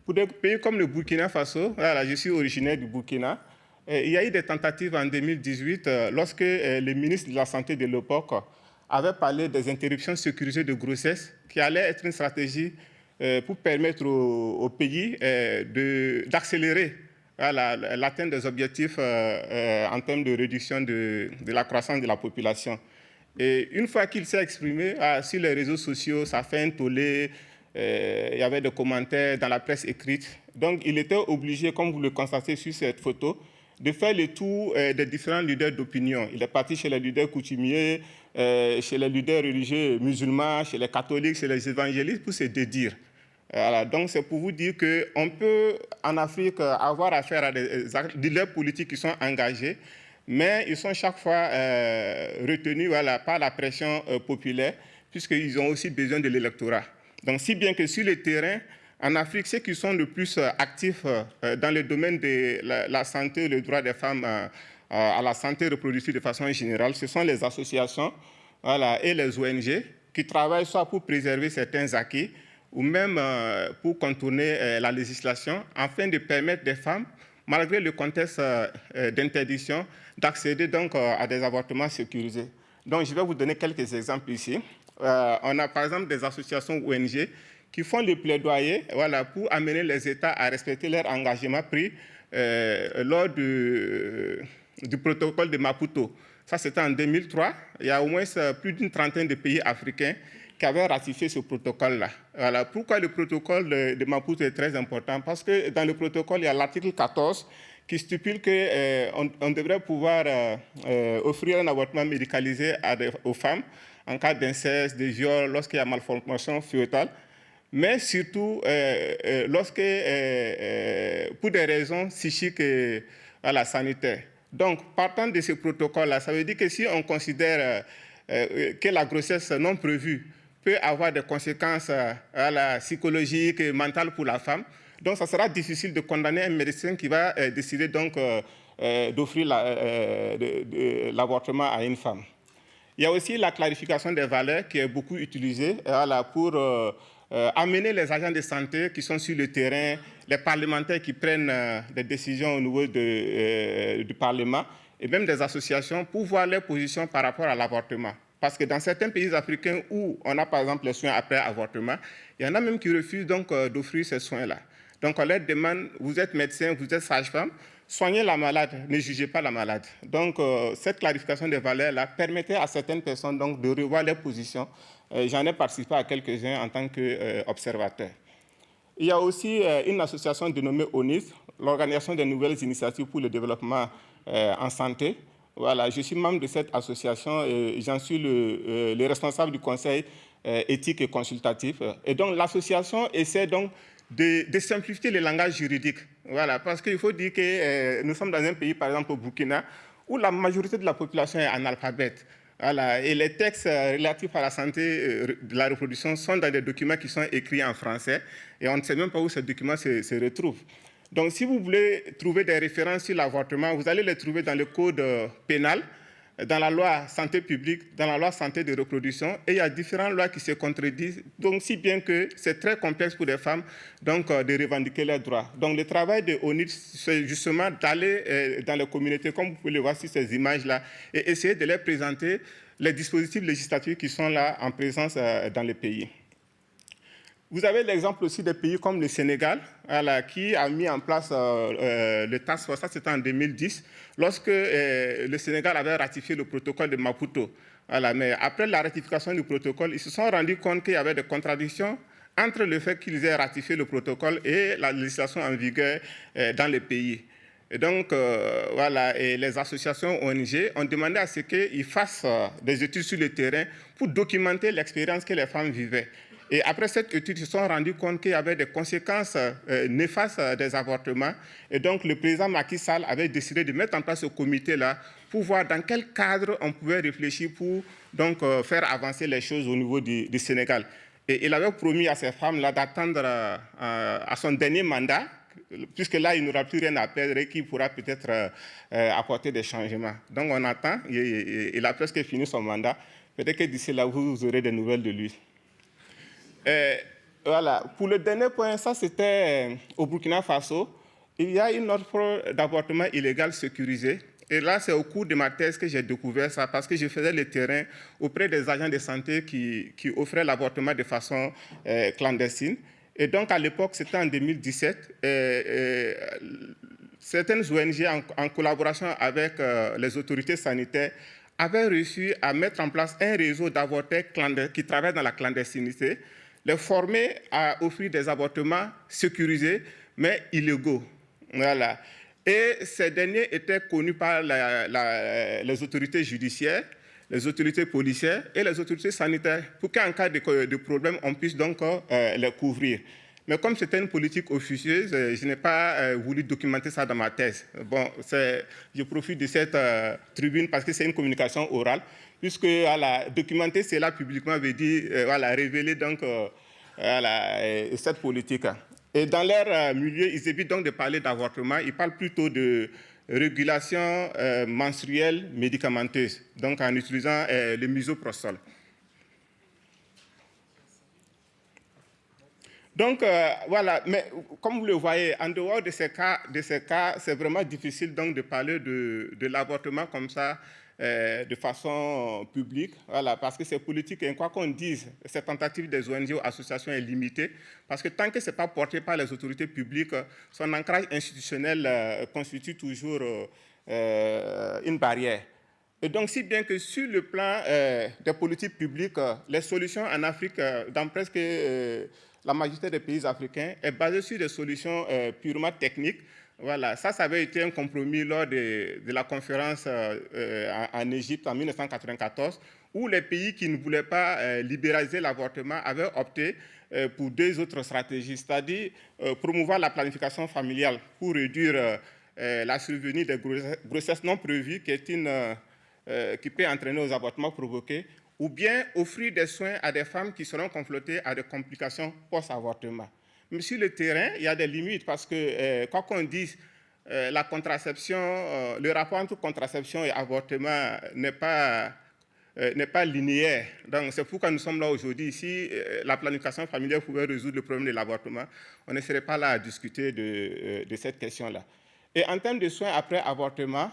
Speaker 10: Pour des pays comme le Burkina Faso, je suis originaire du Burkina, il y a eu des tentatives en 2018 lorsque le ministre de la Santé de l'époque avait parlé des interruptions sécurisées de grossesse qui allaient être une stratégie pour permettre au pays d'accélérer l'atteinte des objectifs en termes de réduction de la croissance de la population. Et une fois qu'il s'est exprimé sur les réseaux sociaux, ça fait un tollé, il y avait des commentaires dans la presse écrite. Donc il était obligé, comme vous le constatez sur cette photo, de faire le tour des différents leaders d'opinion. Il est parti chez les leaders coutumiers, chez les leaders religieux musulmans, chez les catholiques, chez les évangélistes, pour se dédire. Voilà, donc c'est pour vous dire qu'on peut en Afrique avoir affaire à des leaders politiques qui sont engagés, mais ils sont chaque fois retenus par la pression populaire, puisqu'ils ont aussi besoin de l'électorat. Donc si bien que sur le terrain, En Afrique, ceux qui sont le plus actifs dans le domaine de la santé, le droit des femmes à la santé reproductive de façon générale, ce sont les associations et les ONG qui travaillent soit pour préserver certains acquis ou même pour contourner la législation afin de permettre des femmes, malgré le contexte d'interdiction, d'accéder donc à des avortements sécurisés. Donc, je vais vous donner quelques exemples ici. On a par exemple des associations ONG qui font le plaidoyer pour amener les États à respecter leurs engagements pris lors du protocole de Maputo. Ça, c'était en 2003. Il y a au moins plus d'une trentaine de pays africains qui avaient ratifié ce protocole-là. Voilà. Pourquoi le protocole de Maputo est très important? Parce que dans le protocole, il y a l'article 14 qui stipule qu'on devrait pouvoir offrir un avortement médicalisé aux femmes en cas d'inceste, de viol, lorsqu'il y a malformation fœtale, mais surtout pour des raisons psychiques et sanitaires. Donc, partant de ce protocole-là, ça veut dire que si on considère que la grossesse non prévue peut avoir des conséquences psychologiques et mentales pour la femme, donc ça sera difficile de condamner un médecin qui va décider donc d'offrir l'avortement à une femme. Il y a aussi la clarification des valeurs qui est beaucoup utilisée pour amener les agents de santé qui sont sur le terrain, les parlementaires qui prennent des décisions au niveau du Parlement et même des associations pour voir leurs positions par rapport à l'avortement. Parce que dans certains pays africains où on a par exemple les soins après avortement, il y en a même qui refusent donc d'offrir ces soins-là. Donc on leur demande, vous êtes médecin, vous êtes sage-femme, soignez la malade, ne jugez pas la malade. Donc cette clarification des valeurs-là permettait à certaines personnes donc, de revoir leurs positions. J'en ai participé à quelques-uns en tant qu'observateur. Il y a aussi une association dénommée ONIS, l'Organisation des nouvelles initiatives pour le développement en santé. Voilà, je suis membre de cette association et j'en suis le responsable du conseil éthique et consultatif. Et donc l'association essaie donc de simplifier le langage juridique. Voilà, parce qu'il faut dire que nous sommes dans un pays, par exemple au Burkina, où la majorité de la population est analphabète. Voilà, et les textes relatifs à la santé de la reproduction sont dans des documents qui sont écrits en français et on ne sait même pas où ces documents se retrouvent. Donc, si vous voulez trouver des références sur l'avortement, vous allez les trouver dans le code pénal, dans la loi santé publique, dans la loi santé de reproduction, et il y a différentes lois qui se contredisent, donc si bien que c'est très complexe pour les femmes donc, de revendiquer leurs droits. Donc, le travail de ONID, c'est justement d'aller dans les communautés, comme vous pouvez le voir sur ces images-là, et essayer de leur présenter les dispositifs législatifs qui sont là en présence dans les pays. Vous avez l'exemple aussi des pays comme le Sénégal, qui a mis en place le task force, ça c'était en 2010, lorsque le Sénégal avait ratifié le protocole de Maputo. Voilà, mais après la ratification du protocole, ils se sont rendus compte qu'il y avait des contradictions entre le fait qu'ils aient ratifié le protocole et la législation en vigueur dans les pays. Et donc, voilà, et les associations ONG ont demandé à ce qu'ils fassent des études sur le terrain pour documenter l'expérience que les femmes vivaient. Et après cette étude, ils se sont rendus compte qu'il y avait des conséquences néfastes des avortements. Et donc, le président Macky Sall avait décidé de mettre en place ce comité-là pour voir dans quel cadre on pouvait réfléchir pour donc, faire avancer les choses au niveau du Sénégal. Et il avait promis à ces femmes-là d'attendre à son dernier mandat, puisque là, il n'aura plus rien à perdre et qu'il pourra peut-être apporter des changements. Donc, on attend. Il a presque fini son mandat. Peut-être que d'ici là, vous aurez des nouvelles de lui. Voilà. Pour le dernier point, ça c'était au Burkina Faso. Il y a une offre d'avortement illégal sécurisé. Et là, c'est au cours de ma thèse que j'ai découvert ça, parce que je faisais le terrain auprès des agents de santé qui offraient l'avortement de façon clandestine. Et donc, à l'époque, c'était en 2017, certaines ONG, en collaboration avec les autorités sanitaires, avaient réussi à mettre en place un réseau d'avorteurs qui travaillent dans la clandestinité, les former à offrir des avortements sécurisés, mais illégaux. Voilà. Et ces derniers étaient connus par les autorités judiciaires, les autorités policières et les autorités sanitaires, pour qu'en cas de problème, on puisse donc les couvrir. Mais comme c'était une politique officieuse, je n'ai pas voulu documenter ça dans ma thèse. Bon, je profite de cette tribune parce que c'est une communication orale, puisque documenter cela publiquement veut dire révéler donc, cette politique. Et dans leur milieu, ils évitent donc de parler d'avortement, ils parlent plutôt de régulation menstruelle médicamenteuse, donc en utilisant le misoprostol. Donc, voilà, mais comme vous le voyez, en dehors de ces cas, c'est vraiment difficile donc de parler de l'avortement comme ça, de façon publique, voilà, parce que c'est politique et quoi qu'on dise, cette tentative des ONG ou associations est limitée, parce que tant que ce n'est pas porté par les autorités publiques, son ancrage institutionnel constitue toujours une barrière. Et donc, si bien que sur le plan des politiques publiques, les solutions en Afrique, dans presque la majorité des pays africains, est basée sur des solutions purement techniques. Voilà, ça avait été un compromis lors de la conférence en Égypte en 1994, où les pays qui ne voulaient pas libéraliser l'avortement avaient opté pour deux autres stratégies, c'est-à-dire promouvoir la planification familiale pour réduire la survenue des grossesses non prévues, qui peut entraîner aux avortements provoqués, ou bien offrir des soins à des femmes qui seront confrontées à des complications post-avortement. Mais sur le terrain, il y a des limites parce que, quoi qu'on dise, la contraception, le rapport entre contraception et avortement n'est pas linéaire. Donc, c'est pourquoi nous sommes là aujourd'hui. Si la planification familiale pouvait résoudre le problème de l'avortement, on ne serait pas là à discuter de cette question-là. Et en termes de soins après avortement,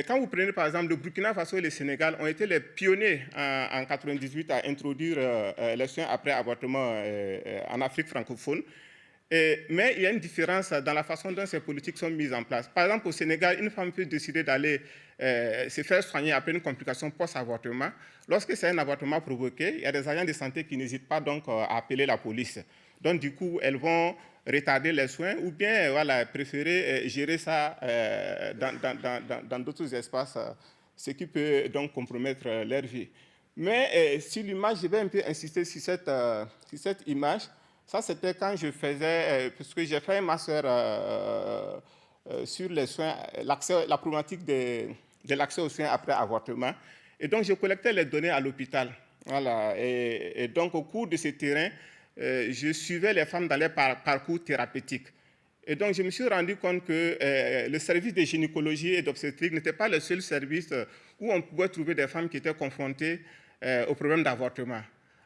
Speaker 10: quand vous prenez par exemple le Burkina Faso et le Sénégal ont été les pionniers en 1998 à introduire les soins après avortement en Afrique francophone. Mais il y a une différence dans la façon dont ces politiques sont mises en place. Par exemple, au Sénégal, une femme peut décider d'aller se faire soigner après une complication post-avortement. Lorsque c'est un avortement provoqué, il y a des agents de santé qui n'hésitent pas donc à appeler la police. Donc, du coup, elles vont retarder les soins ou bien voilà, préférer gérer ça dans d'autres espaces, ce qui peut donc compromettre leur vie. Mais sur l'image, je vais un peu insister sur cette image. Ça, c'était quand je faisais, parce que j'ai fait un master sur les soins, la problématique de l'accès aux soins après avortement. Et donc, je collectais les données à l'hôpital. Voilà. Et donc, au cours de ce terrain, je suivais les femmes dans leur parcours thérapeutique. Et donc, je me suis rendu compte que le service de gynécologie et d'obstétrique n'était pas le seul service où on pouvait trouver des femmes qui étaient confrontées au problème d'avortement.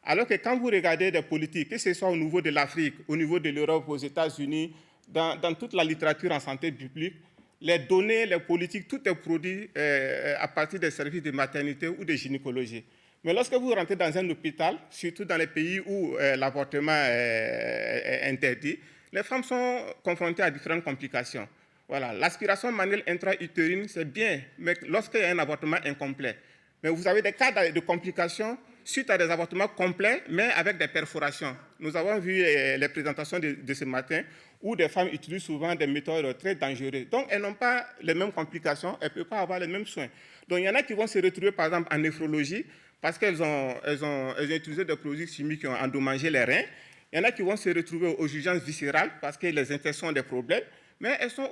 Speaker 10: Alors que quand vous regardez des politiques, que ce soit au niveau de l'Afrique, au niveau de l'Europe, aux États-Unis, dans toute la littérature en santé publique, les données, les politiques, tout est produit à partir des services de maternité ou de gynécologie. Mais lorsque vous rentrez dans un hôpital, surtout dans les pays où l'avortement est interdit, les femmes sont confrontées à différentes complications. Voilà. L'aspiration manuelle intra-utérine, c'est bien, mais lorsqu'il y a un avortement incomplet. Mais vous avez des cas de complications suite à des avortements complets, mais avec des perforations. Nous avons vu les présentations de ce matin où des femmes utilisent souvent des méthodes très dangereuses. Donc, elles n'ont pas les mêmes complications, elles ne peuvent pas avoir les mêmes soins. Donc, il y en a qui vont se retrouver, par exemple, en néphrologie, parce qu'elles ont utilisé des produits chimiques qui ont endommagé les reins. Il y en a qui vont se retrouver aux urgences viscérales, parce que les infections ont des problèmes, mais elles sont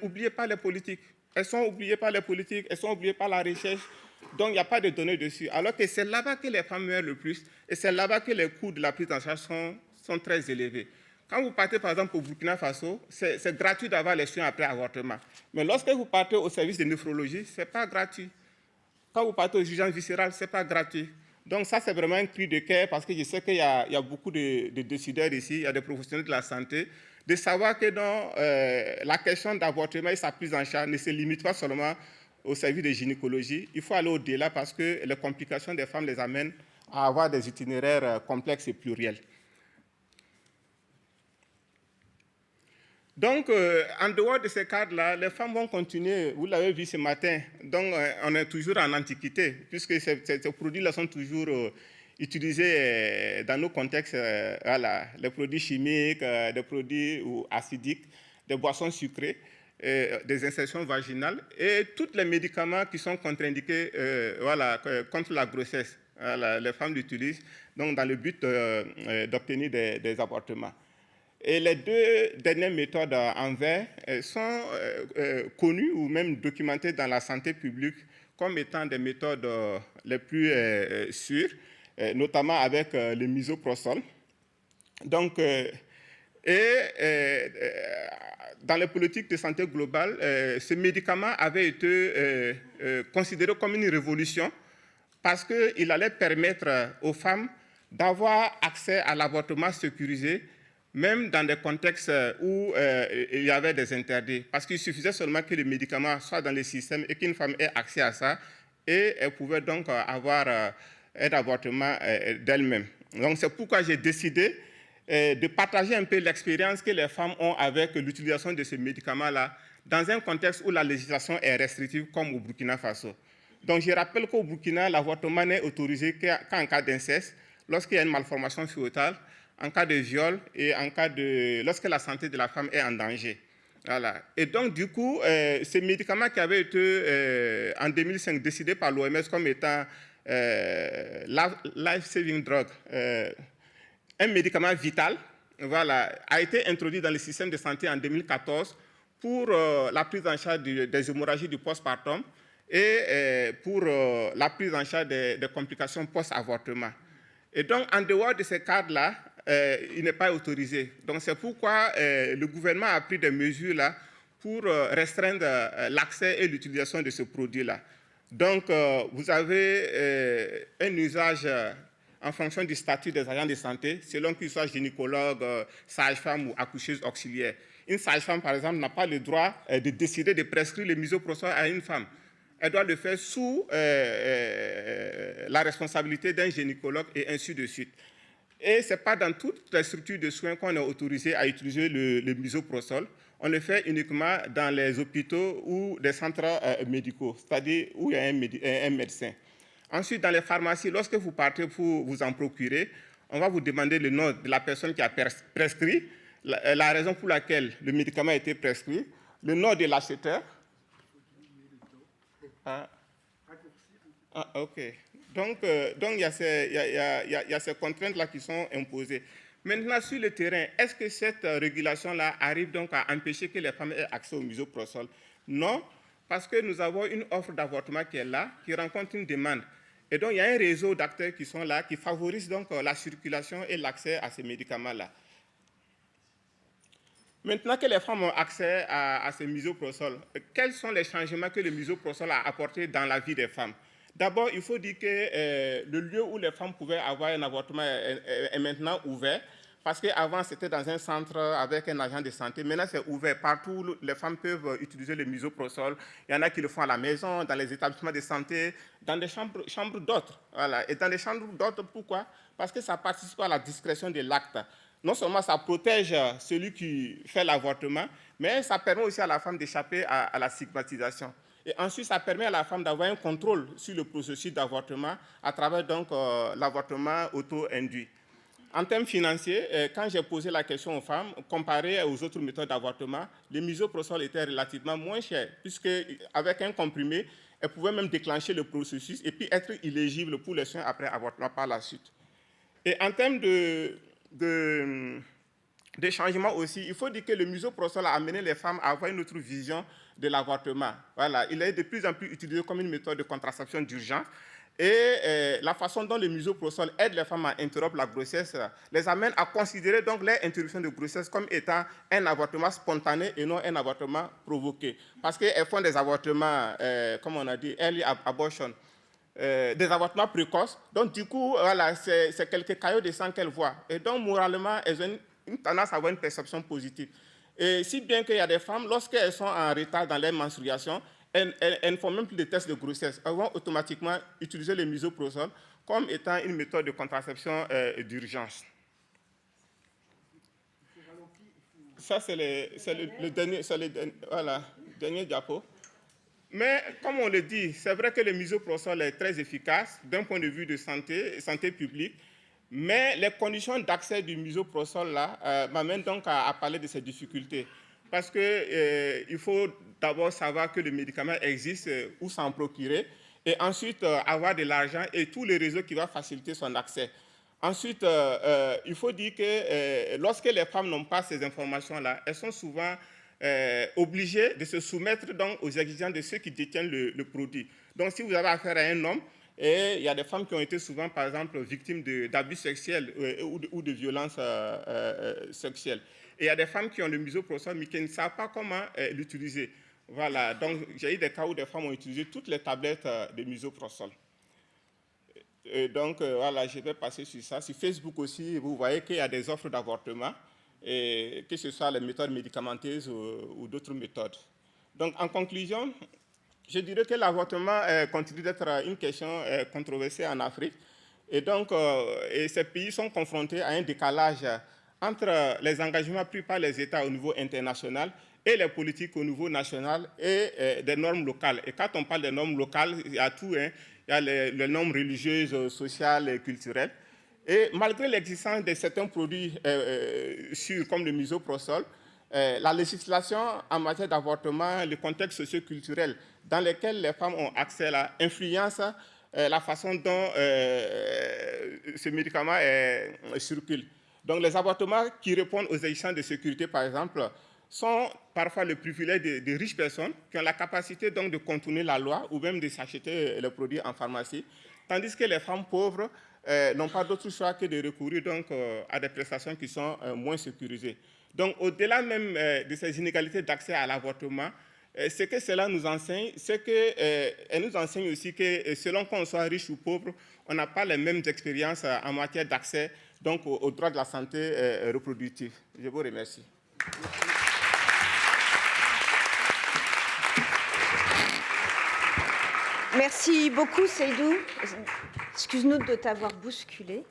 Speaker 10: oubliées par les politiques. Elles sont oubliées par les politiques, elles sont oubliées par la recherche. Donc, il n'y a pas de données dessus. Alors que c'est là-bas que les femmes meurent le plus et c'est là-bas que les coûts de la prise en charge sont très élevés. Quand vous partez, par exemple, au Burkina Faso, c'est gratuit d'avoir les soins après avortement. Mais lorsque vous partez au service de néphrologie, ce n'est pas gratuit. Quand vous partez aux urgences viscérales, ce n'est pas gratuit. Donc, ça, c'est vraiment un cri de cœur parce que je sais qu'il y a beaucoup de décideurs ici, il y a des professionnels de la santé, de savoir que dans la question d'avortement et sa prise en charge ne se limite pas seulement au service de gynécologie. Il faut aller au-delà parce que les complications des femmes les amènent à avoir des itinéraires complexes et pluriels. Donc, en dehors de ces cadres-là, les femmes vont continuer, vous l'avez vu ce matin, donc on est toujours en antiquité, puisque ces produits-là sont toujours utilisés dans nos contextes, voilà, les produits chimiques, des produits acidiques, des boissons sucrées, des insertions vaginales et tous les médicaments qui sont contre-indiqués voilà, contre la grossesse. Voilà, les femmes l'utilisent donc dans le but d'obtenir des avortements. Et les deux dernières méthodes en verre sont connues ou même documentées dans la santé publique comme étant des méthodes les plus sûres, notamment avec le misoprostol. Donc, Et dans les politiques de santé globale, ce médicament avait été considéré comme une révolution parce qu'il allait permettre aux femmes d'avoir accès à l'avortement sécurisé, même dans des contextes où il y avait des interdits. Parce qu'il suffisait seulement que le médicament soit dans le système et qu'une femme ait accès à ça, et elle pouvait donc avoir un avortement d'elle-même. Donc c'est pourquoi j'ai décidé de partager un peu l'expérience que les femmes ont avec l'utilisation de ce médicament-là, dans un contexte où la législation est restrictive, comme au Burkina Faso. Donc je rappelle qu'au Burkina, l'avortement n'est autorisé qu'en cas d'inceste, lorsqu'il y a une malformation fœtale, en cas de viol et lorsque la santé de la femme est en danger. Voilà. Et donc, du coup, ce médicament qui avait été, en 2005, décidé par l'OMS comme étant life-saving drug, un médicament vital, voilà, a été introduit dans le système de santé en 2014 pour la prise en charge des hémorragies du postpartum et pour la prise en charge des complications post-avortement. Et donc, en dehors de ces cadres-là, il n'est pas autorisé. Donc, c'est pourquoi le gouvernement a pris des mesures là pour restreindre l'accès et l'utilisation de ce produit-là. Donc, vous avez un usage en fonction du statut des agents de santé, selon qu'ils soient gynécologues, sages-femmes ou accoucheuses auxiliaires. Une sage-femme, par exemple, n'a pas le droit de décider de prescrire le misoprostol à une femme. Elle doit le faire sous la responsabilité d'un gynécologue et ainsi de suite. Et ce n'est pas dans toutes les structures de soins qu'on est autorisé à utiliser le misoprostol. On le fait uniquement dans les hôpitaux ou des centres médicaux, c'est-à-dire où il y a un médecin. Ensuite, dans les pharmacies, lorsque vous partez pour vous en procurer, on va vous demander le nom de la personne qui a prescrit, la raison pour laquelle le médicament a été prescrit, le nom de l'acheteur. OK. Donc il y a ces contraintes-là qui sont imposées. Maintenant, sur le terrain, est-ce que cette régulation-là arrive donc à empêcher que les femmes aient accès au misoprostol? Non, parce que nous avons une offre d'avortement qui est là, qui rencontre une demande. Et donc, il y a un réseau d'acteurs qui sont là, qui favorisent donc la circulation et l'accès à ces médicaments-là. Maintenant que les femmes ont accès à ce misoprostol, quels sont les changements que le misoprostol a apportés dans la vie des femmes? D'abord, il faut dire que le lieu où les femmes pouvaient avoir un avortement est maintenant ouvert, parce qu'avant, c'était dans un centre avec un agent de santé. Maintenant, c'est ouvert. Partout, les femmes peuvent utiliser le misoprostol. Il y en a qui le font à la maison, dans les établissements de santé, dans des chambres d'hôtes. Voilà. Et dans les chambres d'hôtes, pourquoi? Parce que ça participe à la discrétion de l'acte. Non seulement ça protège celui qui fait l'avortement, mais ça permet aussi à la femme d'échapper à la stigmatisation. Et ensuite, ça permet à la femme d'avoir un contrôle sur le processus d'avortement à travers donc l'avortement auto-induit. En termes financiers, quand j'ai posé la question aux femmes, comparé aux autres méthodes d'avortement, le misoprostol était relativement moins cher, puisque avec un comprimé, elle pouvait même déclencher le processus et puis être éligible pour les soins après avortement par la suite. Et en termes de changements aussi, il faut dire que le misoprostol a amené les femmes à avoir une autre vision de l'avortement. Voilà, il est de plus en plus utilisé comme une méthode de contraception d'urgence. Et la façon dont le misoprostol aide les femmes à interrompre la grossesse les amène à considérer donc leur interruption de grossesse comme étant un avortement spontané et non un avortement provoqué. Parce qu'elles font des avortements, comme on a dit, early abortion, des avortements précoces. Donc, du coup, voilà, c'est quelques caillots de sang qu'elles voient. Et donc, moralement, elles ont une tendance à avoir une perception positive. Et si bien qu'il y a des femmes, lorsqu'elles sont en retard dans leur menstruation, elles ne font même plus de tests de grossesse. Elles vont automatiquement utiliser le misoprostol comme étant une méthode de contraception d'urgence. Ça, c'est le dernier diapo. Mais comme on le dit, c'est vrai que le misoprostol est très efficace d'un point de vue de santé publique, mais les conditions d'accès du misoprostol m'amènent donc à parler de ces difficultés. Parce qu'il faut d'abord savoir que le médicament existe, où s'en procurer, et ensuite avoir de l'argent et tous les réseaux qui vont faciliter son accès. Ensuite, il faut dire que lorsque les femmes n'ont pas ces informations-là, elles sont souvent obligées de se soumettre donc, aux exigences de ceux qui détiennent le produit. Donc, si vous avez affaire à un homme, et il y a des femmes qui ont été souvent, par exemple, victimes d'abus sexuels ou de violences sexuelles. Et il y a des femmes qui ont le misoprostol, mais qui ne savent pas comment l'utiliser. Voilà, donc j'ai eu des cas où des femmes ont utilisé toutes les tablettes de misoprostol. Et donc, voilà, je vais passer sur ça. Sur Facebook aussi, vous voyez qu'il y a des offres d'avortement, et que ce soit les méthodes médicamenteuses ou d'autres méthodes. Donc, en conclusion, je dirais que l'avortement continue d'être une question controversée en Afrique. Et donc, ces pays sont confrontés à un décalage entre les engagements pris par les États au niveau international et les politiques au niveau national et des normes locales. Et quand on parle des normes locales, il y a tout, hein. Il y a les normes religieuses, sociales et culturelles. Et malgré l'existence de certains produits sûrs comme le misoprostol, la législation en matière d'avortement, le contexte socio-culturel dans lequel les femmes ont accès à la influence la façon dont ce médicament circule. Donc les avortements qui répondent aux exigences de sécurité, par exemple, sont parfois le privilège de riches personnes qui ont la capacité donc de contourner la loi ou même de s'acheter les produits en pharmacie, tandis que les femmes pauvres n'ont pas d'autre choix que de recourir donc, à des prestations qui sont moins sécurisées. Donc au-delà même de ces inégalités d'accès à l'avortement, ce que cela nous enseigne, c'est qu'elle nous enseigne aussi que selon qu'on soit riche ou pauvre, on n'a pas les mêmes expériences en matière d'accès donc aux droits de la santé reproductive. Je vous remercie.
Speaker 2: Merci beaucoup, Seydou. Excuse-nous de t'avoir bousculé,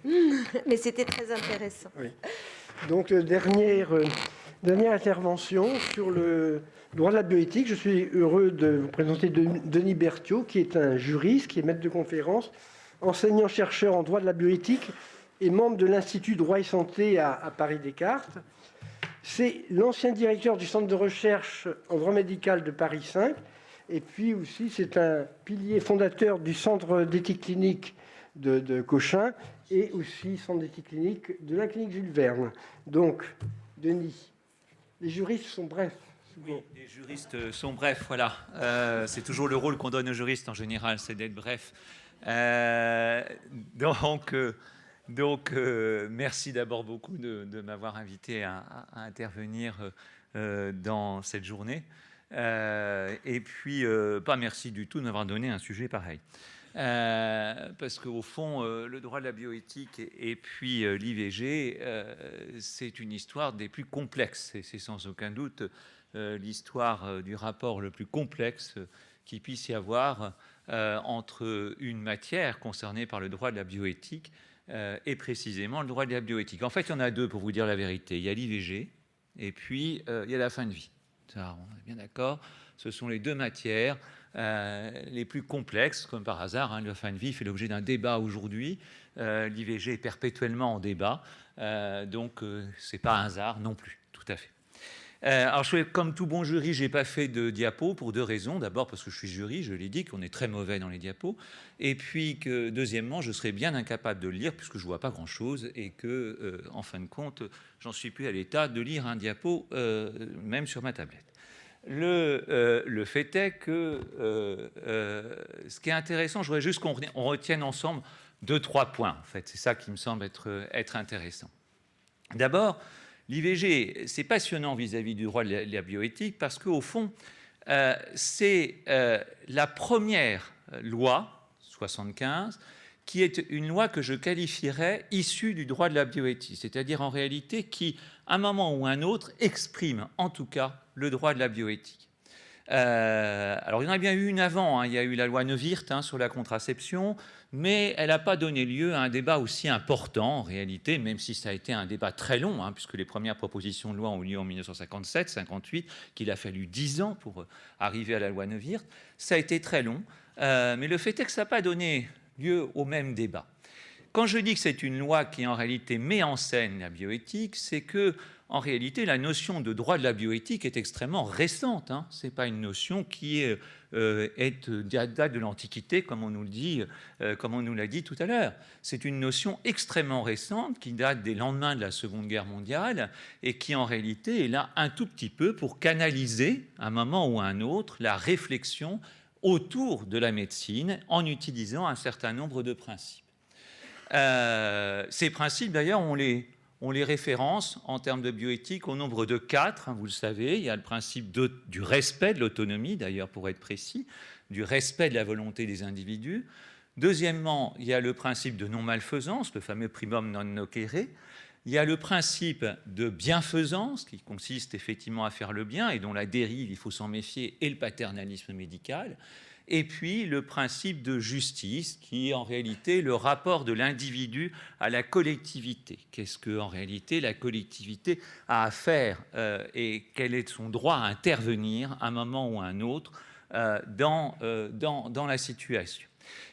Speaker 2: mais c'était très intéressant.
Speaker 4: Oui. Donc, dernière intervention sur le droit de la bioéthique. Je suis heureux de vous présenter Denis Berthiaud, qui est un juriste, qui est maître de conférence, enseignant-chercheur en droit de la bioéthique et membre de l'Institut Droit et Santé à Paris-Descartes. C'est l'ancien directeur du Centre de recherche en droit médical de Paris 5. Et puis aussi, c'est un pilier fondateur du Centre d'éthique clinique de Cochin et aussi Centre d'éthique clinique de la clinique Jules Verne. Donc, Denis, les juristes sont brefs.
Speaker 11: Oui, les juristes sont brefs, voilà. C'est toujours le rôle qu'on donne aux juristes en général, c'est d'être bref. Merci d'abord beaucoup de m'avoir invité à intervenir dans cette journée. Et puis, pas merci du tout de m'avoir donné un sujet pareil. Parce qu'au fond, le droit de la bioéthique et puis l'IVG, c'est une histoire des plus complexes. Et c'est sans aucun doute l'histoire du rapport le plus complexe qu'il puisse y avoir entre une matière concernée par le droit de la bioéthique et précisément le droit de la bioéthique. En fait, il y en a deux, pour vous dire la vérité. Il y a l'IVG et puis il y a la fin de vie. Ça, on est bien d'accord. Ce sont les deux matières les plus complexes, comme par hasard. Hein, la fin de vie fait l'objet d'un débat aujourd'hui. L'IVG est perpétuellement en débat. Donc, ce n'est pas un hasard non plus, tout à fait. Alors, comme tout bon jury, je n'ai pas fait de diapo pour deux raisons. D'abord, parce que je suis jury, je l'ai dit, qu'on est très mauvais dans les diapos. Et puis, que, deuxièmement, je serais bien incapable de le lire, puisque je ne vois pas grand-chose, et que, en fin de compte, j'en suis plus à l'état de lire un diapo, même sur ma tablette. Le fait est que ce qui est intéressant, je voudrais juste qu'on retienne ensemble 2-3 points. En fait, c'est ça qui me semble être intéressant. D'abord, l'IVG, c'est passionnant vis-à-vis du droit de la bioéthique parce qu'au fond, c'est la première loi, 75, qui est une loi que je qualifierais issue du droit de la bioéthique, c'est-à-dire en réalité qui, à un moment ou un autre, exprime en tout cas le droit de la bioéthique. Alors, il y en a bien eu une avant, hein. Il y a eu la loi Neuwirth sur la contraception, mais elle n'a pas donné lieu à un débat aussi important, en réalité, même si ça a été un débat très long, puisque les premières propositions de loi ont eu lieu en 1957-58, qu'il a fallu 10 ans pour arriver à la loi Neuwirth. Ça a été très long, mais le fait est que ça n'a pas donné lieu au même débat. Quand je dis que c'est une loi qui, en réalité, met en scène la bioéthique, c'est que en réalité, la notion de droit de la bioéthique est extrêmement récente. Ce n'est pas une notion qui date de l'Antiquité, comme on nous le dit, comme on nous l'a dit tout à l'heure. C'est une notion extrêmement récente qui date des lendemains de la Seconde Guerre mondiale et qui, en réalité, est là un tout petit peu pour canaliser, à un moment ou à un autre, la réflexion autour de la médecine en utilisant un certain nombre de principes. Ces principes, d'ailleurs, on on les référence en termes de bioéthique au nombre de 4, vous le savez. Il y a le principe du respect de l'autonomie, d'ailleurs pour être précis, du respect de la volonté des individus. Deuxièmement, il y a le principe de non-malfaisance, le fameux primum non nocere. Il y a le principe de bienfaisance, qui consiste effectivement à faire le bien et dont la dérive, il faut s'en méfier, est le paternalisme médical. Et puis le principe de justice, qui est en réalité le rapport de l'individu à la collectivité. Qu'est-ce que, en réalité, la collectivité a à faire et quel est son droit à intervenir à un moment ou à un autre dans la situation.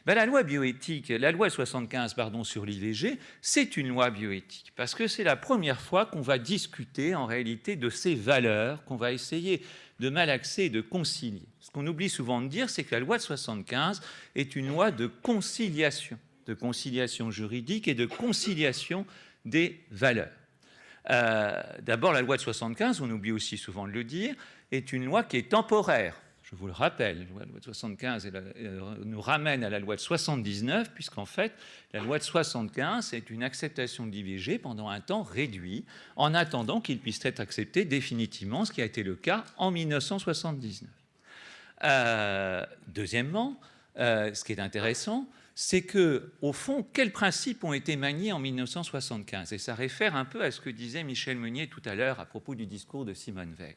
Speaker 11: La loi bioéthique, la loi 75 sur l'IVG, c'est une loi bioéthique parce que c'est la première fois qu'on va discuter en réalité de ces valeurs qu'on va essayer de malaxer et de concilier. Ce qu'on oublie souvent de dire, c'est que la loi de 75 est une loi de conciliation juridique et de conciliation des valeurs. D'abord, la loi de 75, on oublie aussi souvent de le dire, est une loi qui est temporaire. Je vous le rappelle, la loi de 75 nous ramène à la loi de 79, puisqu'en fait, la loi de 75, c'est une acceptation de l'IVG pendant un temps réduit, en attendant qu'il puisse être accepté définitivement, ce qui a été le cas en 1979. Deuxièmement, ce qui est intéressant, c'est que, au fond, quels principes ont été maniés en 1975 ? Et ça réfère un peu à ce que disait Michel Meunier tout à l'heure à propos du discours de Simone Veil.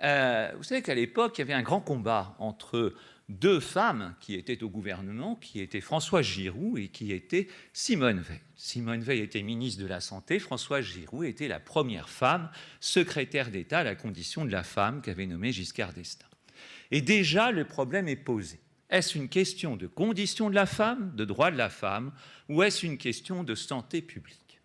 Speaker 11: Vous savez qu'à l'époque, il y avait un grand combat entre deux femmes qui étaient au gouvernement, qui étaient Françoise Giroud et qui était Simone Veil. Simone Veil était ministre de la Santé, Françoise Giroud était la première femme secrétaire d'État à la condition de la femme qu'avait nommée Giscard d'Estaing. Et déjà, le problème est posé. Est-ce une question de condition de la femme, de droit de la femme, ou est-ce une question de santé publique ?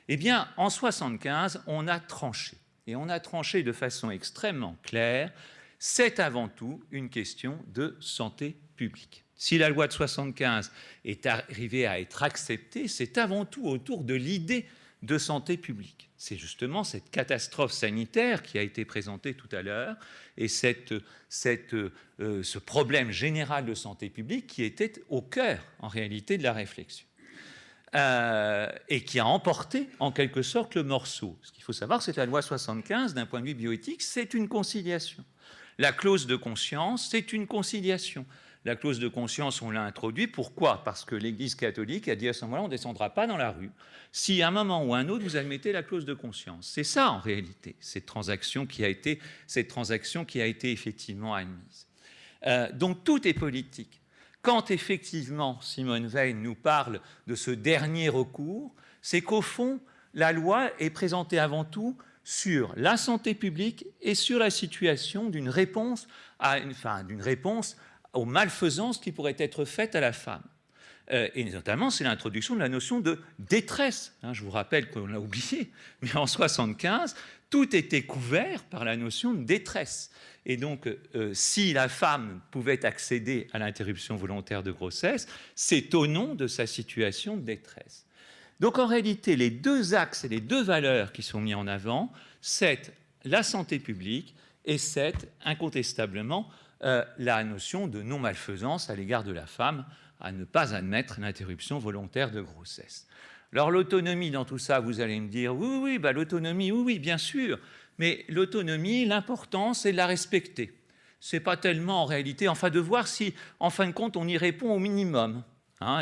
Speaker 11: Eh bien, en 1975, on a tranché. Et on a tranché de façon extrêmement claire, c'est avant tout une question de santé publique. Si la loi de 1975 est arrivée à être acceptée, c'est avant tout autour de l'idée de santé publique. C'est justement cette catastrophe sanitaire qui a été présentée tout à l'heure et ce problème général de santé publique qui était au cœur, en réalité, de la réflexion. Et qui a emporté en quelque sorte le morceau. Ce qu'il faut savoir, c'est que la loi 75, d'un point de vue bioéthique, c'est une conciliation. La clause de conscience, c'est une conciliation. La clause de conscience, on l'a introduite. Pourquoi ? Parce que l'Église catholique a dit à ce moment-là, on ne descendra pas dans la rue si à un moment ou à un autre, vous admettez la clause de conscience. C'est ça, en réalité, cette transaction qui a été effectivement admise. Donc, tout est politique. Quand effectivement Simone Veil nous parle de ce dernier recours, c'est qu'au fond, la loi est présentée avant tout sur la santé publique et sur la situation d'une réponse aux malfaisances qui pourraient être faites à la femme. Et notamment, c'est l'introduction de la notion de détresse. Je vous rappelle qu'on l'a oublié, mais en 1975, tout était couvert par la notion de détresse. Et donc, si la femme pouvait accéder à l'interruption volontaire de grossesse, c'est au nom de sa situation de détresse. Donc, en réalité, les deux axes et les deux valeurs qui sont mis en avant, c'est la santé publique et c'est incontestablement la notion de non-malfaisance à l'égard de la femme, à ne pas admettre l'interruption volontaire de grossesse. Alors, l'autonomie dans tout ça, vous allez me dire, oui, l'autonomie, oui, bien sûr. Mais l'autonomie, l'important, c'est de la respecter. Ce n'est pas tellement en réalité, de voir si, en fin de compte, on y répond au minimum.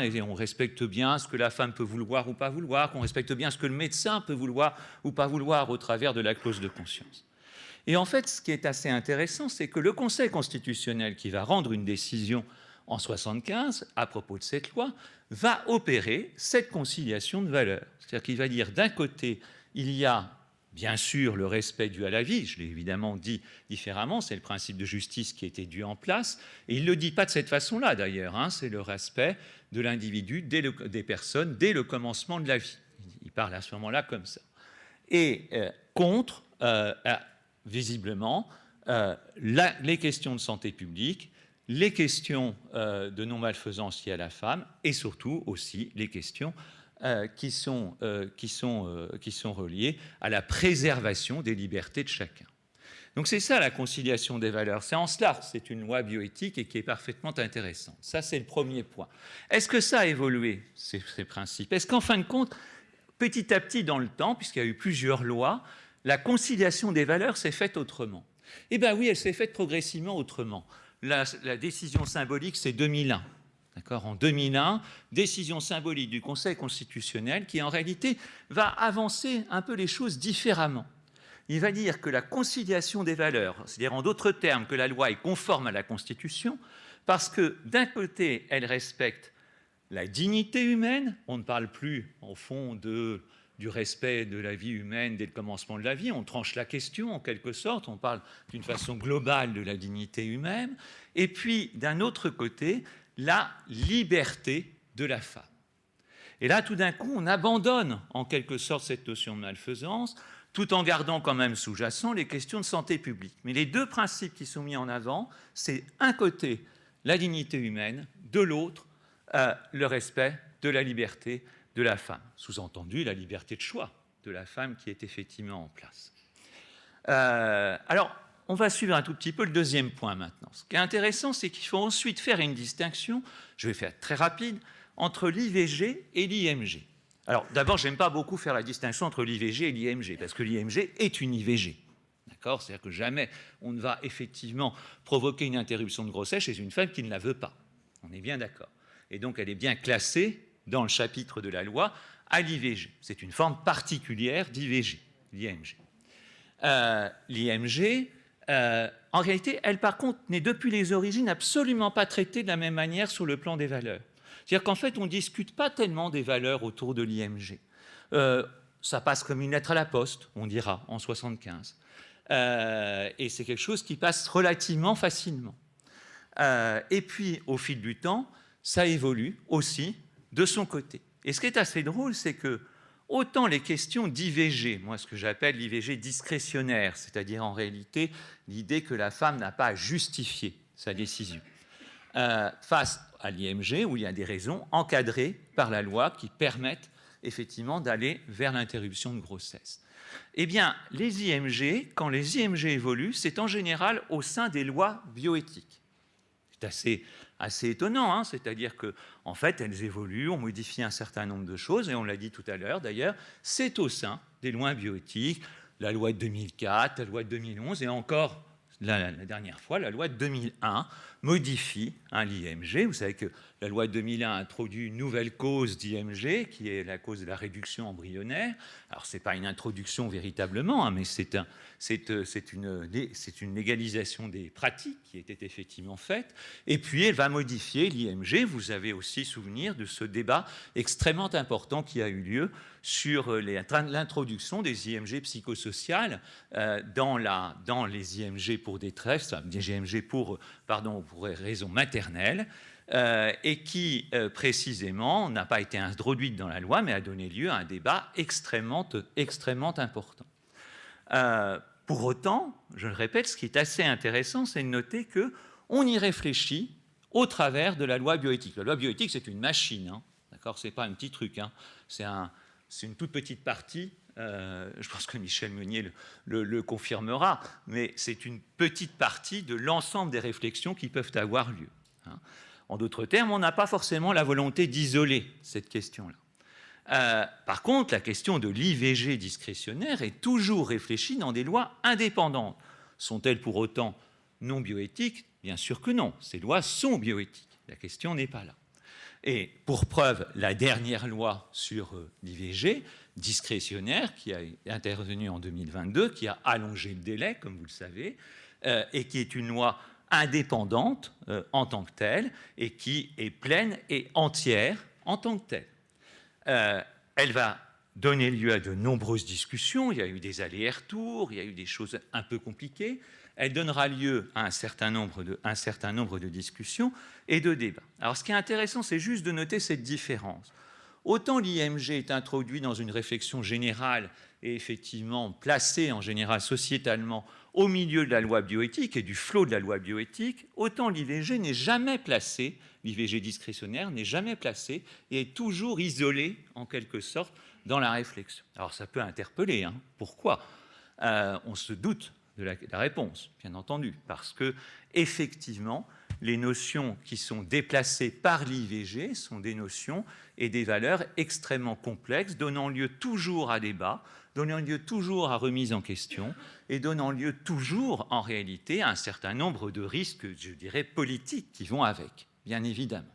Speaker 11: Et on respecte bien ce que la femme peut vouloir ou pas vouloir, qu'on respecte bien ce que le médecin peut vouloir ou pas vouloir au travers de la clause de conscience. Et en fait, ce qui est assez intéressant, c'est que le Conseil constitutionnel, qui va rendre une décision en 1975 à propos de cette loi, va opérer cette conciliation de valeurs. C'est-à-dire qu'il va dire, d'un côté, il y a bien sûr le respect dû à la vie, je l'ai évidemment dit différemment, c'est le principe de justice qui a été dû en place, et il ne le dit pas de cette façon-là d'ailleurs, c'est le respect de l'individu, des personnes, dès le commencement de la vie. Il parle à ce moment-là comme ça. Et contre, visiblement, les questions de santé publique, les questions de non-malfaisance liées à la femme, et surtout aussi les questions qui sont reliées à la préservation des libertés de chacun. Donc c'est ça la conciliation des valeurs. C'est en cela, c'est une loi bioéthique et qui est parfaitement intéressante. Ça, c'est le premier point. Est-ce que ça a évolué, ces principes ? Est-ce qu'en fin de compte, petit à petit dans le temps, puisqu'il y a eu plusieurs lois, la conciliation des valeurs s'est faite autrement. Eh bien oui, elle s'est faite progressivement autrement. La décision symbolique, c'est 2001. D'accord ? En 2001, décision symbolique du Conseil constitutionnel qui, en réalité, va avancer un peu les choses différemment. Il va dire que la conciliation des valeurs, c'est-à-dire en d'autres termes que la loi est conforme à la Constitution, parce que d'un côté, elle respecte la dignité humaine, on ne parle plus, au fond, du respect de la vie humaine dès le commencement de la vie, on tranche la question en quelque sorte, on parle d'une façon globale de la dignité humaine, et puis d'un autre côté, la liberté de la femme. Et là, tout d'un coup, on abandonne en quelque sorte cette notion de malfaisance, tout en gardant quand même sous-jacent les questions de santé publique. Mais les deux principes qui sont mis en avant, c'est un côté la dignité humaine, de l'autre le respect de la liberté de la femme. Sous-entendu, la liberté de choix de la femme qui est effectivement en place. Alors, on va suivre un tout petit peu le deuxième point maintenant. Ce qui est intéressant, c'est qu'il faut ensuite faire une distinction, je vais faire très rapide, entre l'IVG et l'IMG. Alors, d'abord, je n'aime pas beaucoup faire la distinction entre l'IVG et l'IMG, parce que l'IMG est une IVG. D'accord ? C'est-à-dire que jamais on ne va effectivement provoquer une interruption de grossesse chez une femme qui ne la veut pas. On est bien d'accord. Et donc, elle est bien classée dans le chapitre de la loi à l'IVG. C'est une forme particulière d'IVG, l'IMG. L'IMG, en réalité, elle, par contre, n'est depuis les origines absolument pas traitée de la même manière sur le plan des valeurs. C'est-à-dire qu'en fait, on ne discute pas tellement des valeurs autour de l'IMG. Ça passe comme une lettre à la poste, on dira, en 1975. Et c'est quelque chose qui passe relativement facilement. Et puis, au fil du temps, ça évolue aussi de son côté. Et ce qui est assez drôle, c'est que autant les questions d'IVG, moi ce que j'appelle l'IVG discrétionnaire, c'est-à-dire en réalité l'idée que la femme n'a pas à justifier sa décision, face à l'IMG, où il y a des raisons encadrées par la loi qui permettent effectivement d'aller vers l'interruption de grossesse. Eh bien, les IMG, quand les IMG évoluent, c'est en général au sein des lois bioéthiques. C'est assez étonnant, hein, c'est-à-dire qu'en fait, elles évoluent, on modifie un certain nombre de choses, et on l'a dit tout à l'heure d'ailleurs, c'est au sein des lois bioéthiques, la loi de 2004, la loi de 2011, et encore la dernière fois, la loi de 2001 modifie l'IMG. Vous savez que la loi de 2001 a introduit une nouvelle cause d'IMG, qui est la cause de la réduction embryonnaire. Alors, ce n'est pas une introduction véritablement, hein, mais c'est une légalisation des pratiques qui était effectivement faite. Et puis, elle va modifier l'IMG. Vous avez aussi souvenir de ce débat extrêmement important qui a eu lieu sur l'introduction des IMG psychosociales dans les IMG pour détresse, des IMG pour raison maternelle, et qui, précisément, n'a pas été introduite dans la loi, mais a donné lieu à un débat extrêmement important. Pour autant, je le répète, ce qui est assez intéressant, c'est de noter qu'on y réfléchit au travers de la loi bioéthique. La loi bioéthique, c'est une machine, hein, d'accord ? C'est pas un petit truc, hein, c'est une toute petite partie. Je pense que Michel Meunier le confirmera, mais c'est une petite partie de l'ensemble des réflexions qui peuvent avoir lieu. Hein. En d'autres termes, on n'a pas forcément la volonté d'isoler cette question-là. Par contre, la question de l'IVG discrétionnaire est toujours réfléchie dans des lois indépendantes. Sont-elles pour autant non bioéthiques ? Bien sûr que non. Ces lois sont bioéthiques. La question n'est pas là. Et pour preuve, la dernière loi sur l'IVG discrétionnaire, qui a intervenu en 2022, qui a allongé le délai, comme vous le savez, et qui est une loi indépendante en tant que telle, et qui est pleine et entière en tant que telle. Elle va donner lieu à de nombreuses discussions, il y a eu des allers-retours, il y a eu des choses un peu compliquées. Elle donnera lieu à un certain nombre de discussions et de débats. Alors, ce qui est intéressant, c'est juste de noter cette différence. Autant l'IMG est introduit dans une réflexion générale et effectivement placé en général sociétalement au milieu de la loi bioéthique et du flot de la loi bioéthique, autant l'IVG n'est jamais placé, l'IVG discrétionnaire n'est jamais placé et est toujours isolé en quelque sorte dans la réflexion. Alors, ça peut interpeller, hein. Pourquoi ? On se doute de la réponse, bien entendu, parce que effectivement, les notions qui sont déplacées par l'IVG sont des notions et des valeurs extrêmement complexes, donnant lieu toujours à débat, donnant lieu toujours à remise en question et donnant lieu toujours, en réalité, à un certain nombre de risques, je dirais, politiques qui vont avec, bien évidemment.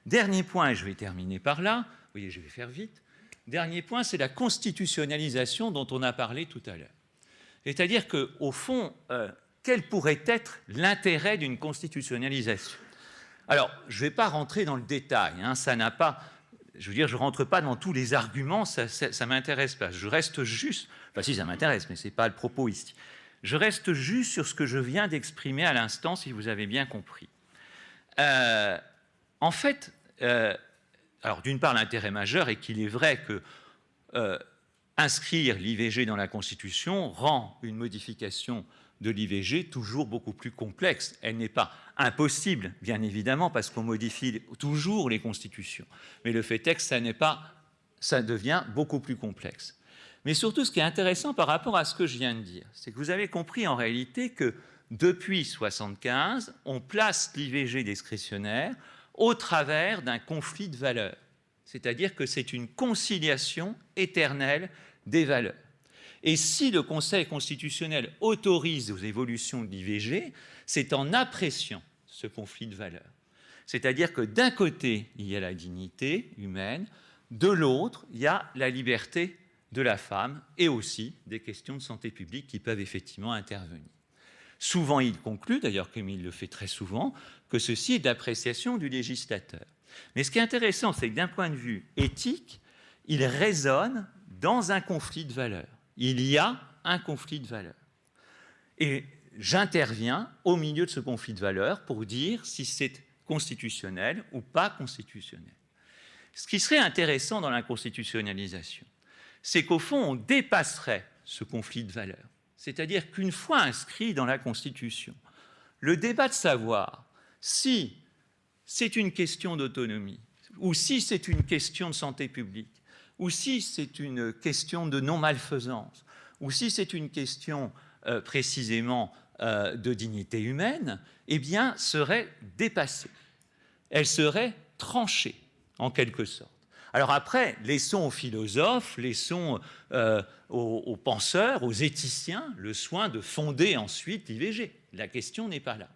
Speaker 11: Dernier point, et je vais terminer par là, vous voyez, je vais faire vite. Dernier point, c'est la constitutionnalisation dont on a parlé tout à l'heure. C'est-à-dire qu'au fond, quel pourrait être l'intérêt d'une constitutionnalisation? Alors, je ne vais pas rentrer dans le détail, hein, ça n'a pas... Je veux dire, je ne rentre pas dans tous les arguments, ça ne m'intéresse pas. Je reste juste... Enfin, si, ça m'intéresse, mais ce n'est pas le propos ici. Je reste juste sur ce que je viens d'exprimer à l'instant, si vous avez bien compris. En fait, alors d'une part, l'intérêt majeur est qu'il est vrai que inscrire l'IVG dans la Constitution rend une modification de l'IVG toujours beaucoup plus complexe. Elle n'est pas impossible, bien évidemment, parce qu'on modifie toujours les constitutions. Mais le fait est que ça devient beaucoup plus complexe. Mais surtout, ce qui est intéressant par rapport à ce que je viens de dire, c'est que vous avez compris en réalité que depuis 1975, on place l'IVG discrétionnaire au travers d'un conflit de valeurs. C'est-à-dire que c'est une conciliation éternelle des valeurs. Et si le Conseil constitutionnel autorise aux évolutions de l'IVG, c'est en appréciant ce conflit de valeurs. C'est-à-dire que d'un côté, il y a la dignité humaine, de l'autre, il y a la liberté de la femme et aussi des questions de santé publique qui peuvent effectivement intervenir. Souvent, il conclut, d'ailleurs comme il le fait très souvent, que ceci est d'appréciation du législateur. Mais ce qui est intéressant, c'est que d'un point de vue éthique, il résonne dans un conflit de valeurs. Il y a un conflit de valeurs. Et j'interviens au milieu de ce conflit de valeurs pour dire si c'est constitutionnel ou pas constitutionnel. Ce qui serait intéressant dans la constitutionnalisation, c'est qu'au fond, on dépasserait ce conflit de valeurs. C'est-à-dire qu'une fois inscrit dans la Constitution, le débat de savoir si c'est une question d'autonomie, ou si c'est une question de santé publique, ou si c'est une question de non-malfaisance, ou si c'est une question précisément de dignité humaine, eh bien, serait dépassée. Elle serait tranchée, en quelque sorte. Alors après, laissons aux philosophes, laissons aux penseurs, aux éthiciens, le soin de fonder ensuite l'IVG. La question n'est pas là.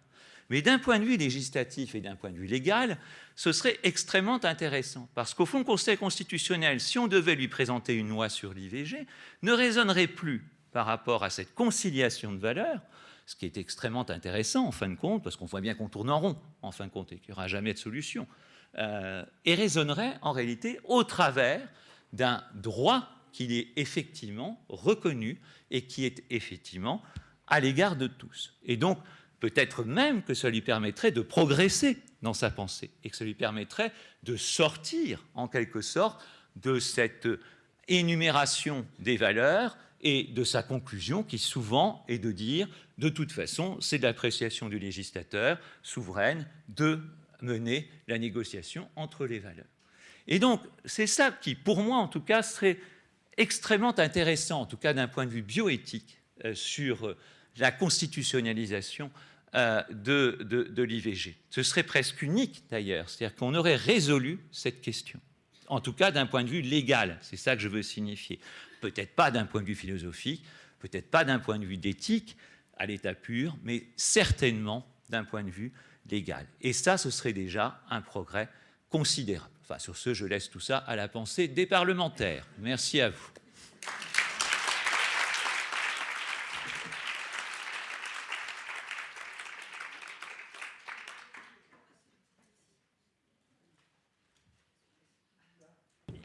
Speaker 11: Mais d'un point de vue législatif et d'un point de vue légal, ce serait extrêmement intéressant. Parce qu'au fond, le Conseil constitutionnel, si on devait lui présenter une loi sur l'IVG, ne raisonnerait plus par rapport à cette conciliation de valeurs, ce qui est extrêmement intéressant en fin de compte, parce qu'on voit bien qu'on tourne en rond en fin de compte et qu'il n'y aura jamais de solution, et raisonnerait en réalité au travers d'un droit qui est effectivement reconnu et qui est effectivement à l'égard de tous. Et donc, peut-être même que ça lui permettrait de progresser dans sa pensée et que ça lui permettrait de sortir, en quelque sorte, de cette énumération des valeurs et de sa conclusion qui souvent est de dire, de toute façon, c'est de l'appréciation du législateur souveraine de mener la négociation entre les valeurs. Et donc, c'est ça qui, pour moi en tout cas, serait extrêmement intéressant, en tout cas d'un point de vue bioéthique, sur la constitutionnalisation de l'IVG. Ce serait presque unique d'ailleurs, c'est-à-dire qu'on aurait résolu cette question, en tout cas d'un point de vue légal, c'est ça que je veux signifier. Peut-être pas d'un point de vue philosophique, peut-être pas d'un point de vue d'éthique à l'état pur, mais certainement d'un point de vue légal. Et ça, ce serait déjà un progrès considérable. Enfin, sur ce, je laisse tout ça à la pensée des parlementaires. Merci à vous.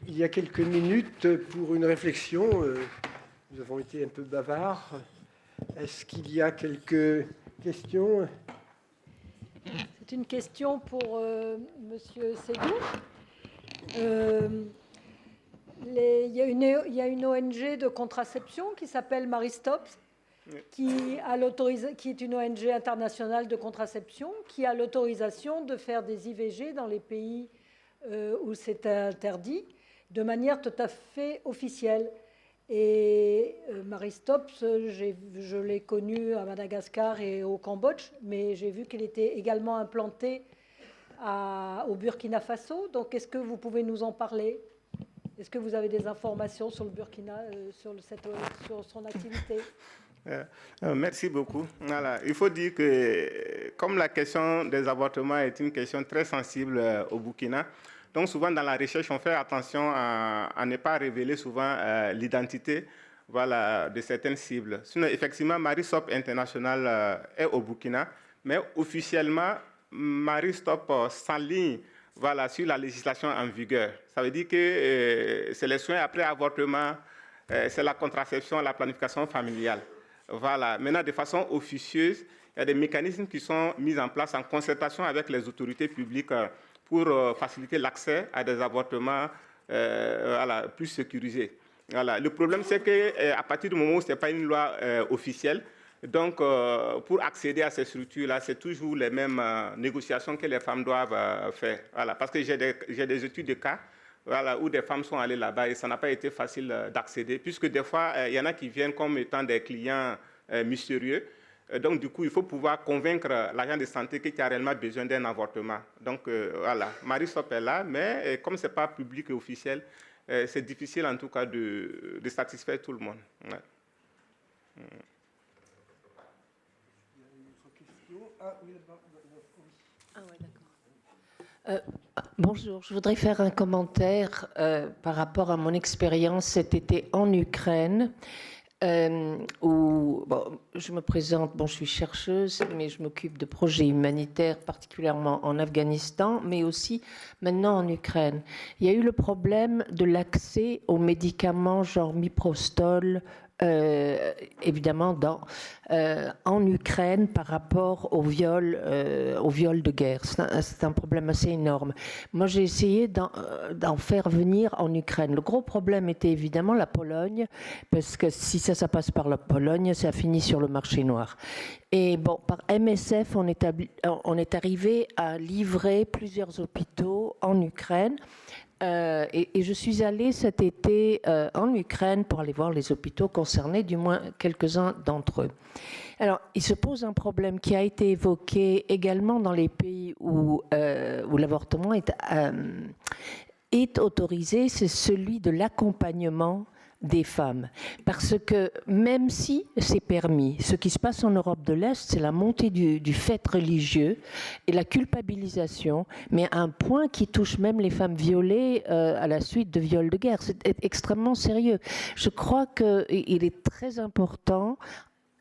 Speaker 4: Il y a quelques minutes pour une réflexion. Nous avons été un peu bavards. Est-ce qu'il y a quelques questions ?
Speaker 12: C'est une question pour Monsieur Sédou. Il y a une ONG de contraception qui s'appelle Maristops, qui est une ONG internationale de contraception, qui a l'autorisation de faire des IVG dans les pays où c'est interdit, de manière tout à fait officielle. Et Marie Stopes, je l'ai connue à Madagascar et au Cambodge, mais j'ai vu qu'elle était également implantée au Burkina Faso. Donc, est-ce que vous pouvez nous en parler? Est-ce que vous avez des informations sur le Burkina, sur son activité?
Speaker 10: Merci beaucoup. Voilà. Il faut dire que comme la question des avortements est une question très sensible au Burkina, donc souvent dans la recherche, on fait attention à ne pas révéler souvent l'identité, voilà, de certaines cibles. Sinon, effectivement, Marie Stopes International est au Burkina, mais officiellement, Marie Stopes s'aligne, voilà, sur la législation en vigueur. Ça veut dire que c'est les soins après avortement, c'est la contraception, la planification familiale. Voilà. Maintenant, de façon officieuse, il y a des mécanismes qui sont mis en place en concertation avec les autorités publiques pour faciliter l'accès à des avortements voilà, plus sécurisés. Voilà. Le problème, c'est qu'à partir du moment où ce n'est pas une loi officielle, donc pour accéder à ces structures-là, c'est toujours les mêmes négociations que les femmes doivent faire. Voilà. Parce que j'ai des études de cas, voilà, où des femmes sont allées là-bas et ça n'a pas été facile d'accéder, puisque des fois, il y en a qui viennent comme étant des clients mystérieux. Donc, du coup, il faut pouvoir convaincre l'agent de santé qu'il y a réellement besoin d'un avortement. Donc, voilà, Marie Stopes est là, mais comme ce n'est pas public et officiel, c'est difficile en tout cas de satisfaire tout le monde. Ouais.
Speaker 13: Bonjour, je voudrais faire un commentaire par rapport à mon expérience cet été en Ukraine, où je me présente, je suis chercheuse, mais je m'occupe de projets humanitaires, particulièrement en Afghanistan, mais aussi maintenant en Ukraine. Il y a eu le problème de l'accès aux médicaments genre Miprostol, évidemment en Ukraine par rapport au viol de guerre. C'est un problème assez énorme. Moi, j'ai essayé d'en faire venir en Ukraine. Le gros problème était évidemment la Pologne, parce que si ça passe par la Pologne, ça finit sur le marché noir. Et bon, par MSF, on est arrivé à livrer plusieurs hôpitaux en Ukraine. Et je suis allée cet été en Ukraine pour aller voir les hôpitaux concernés, du moins quelques-uns d'entre eux. Alors, il se pose un problème qui a été évoqué également dans les pays où l'avortement est autorisé, c'est celui de l'accompagnement des femmes. Parce que même si c'est permis, ce qui se passe en Europe de l'Est, c'est la montée du fait religieux et la culpabilisation, mais à un point qui touche même les femmes violées à la suite de viols de guerre. C'est extrêmement sérieux. Je crois qu'il est très important,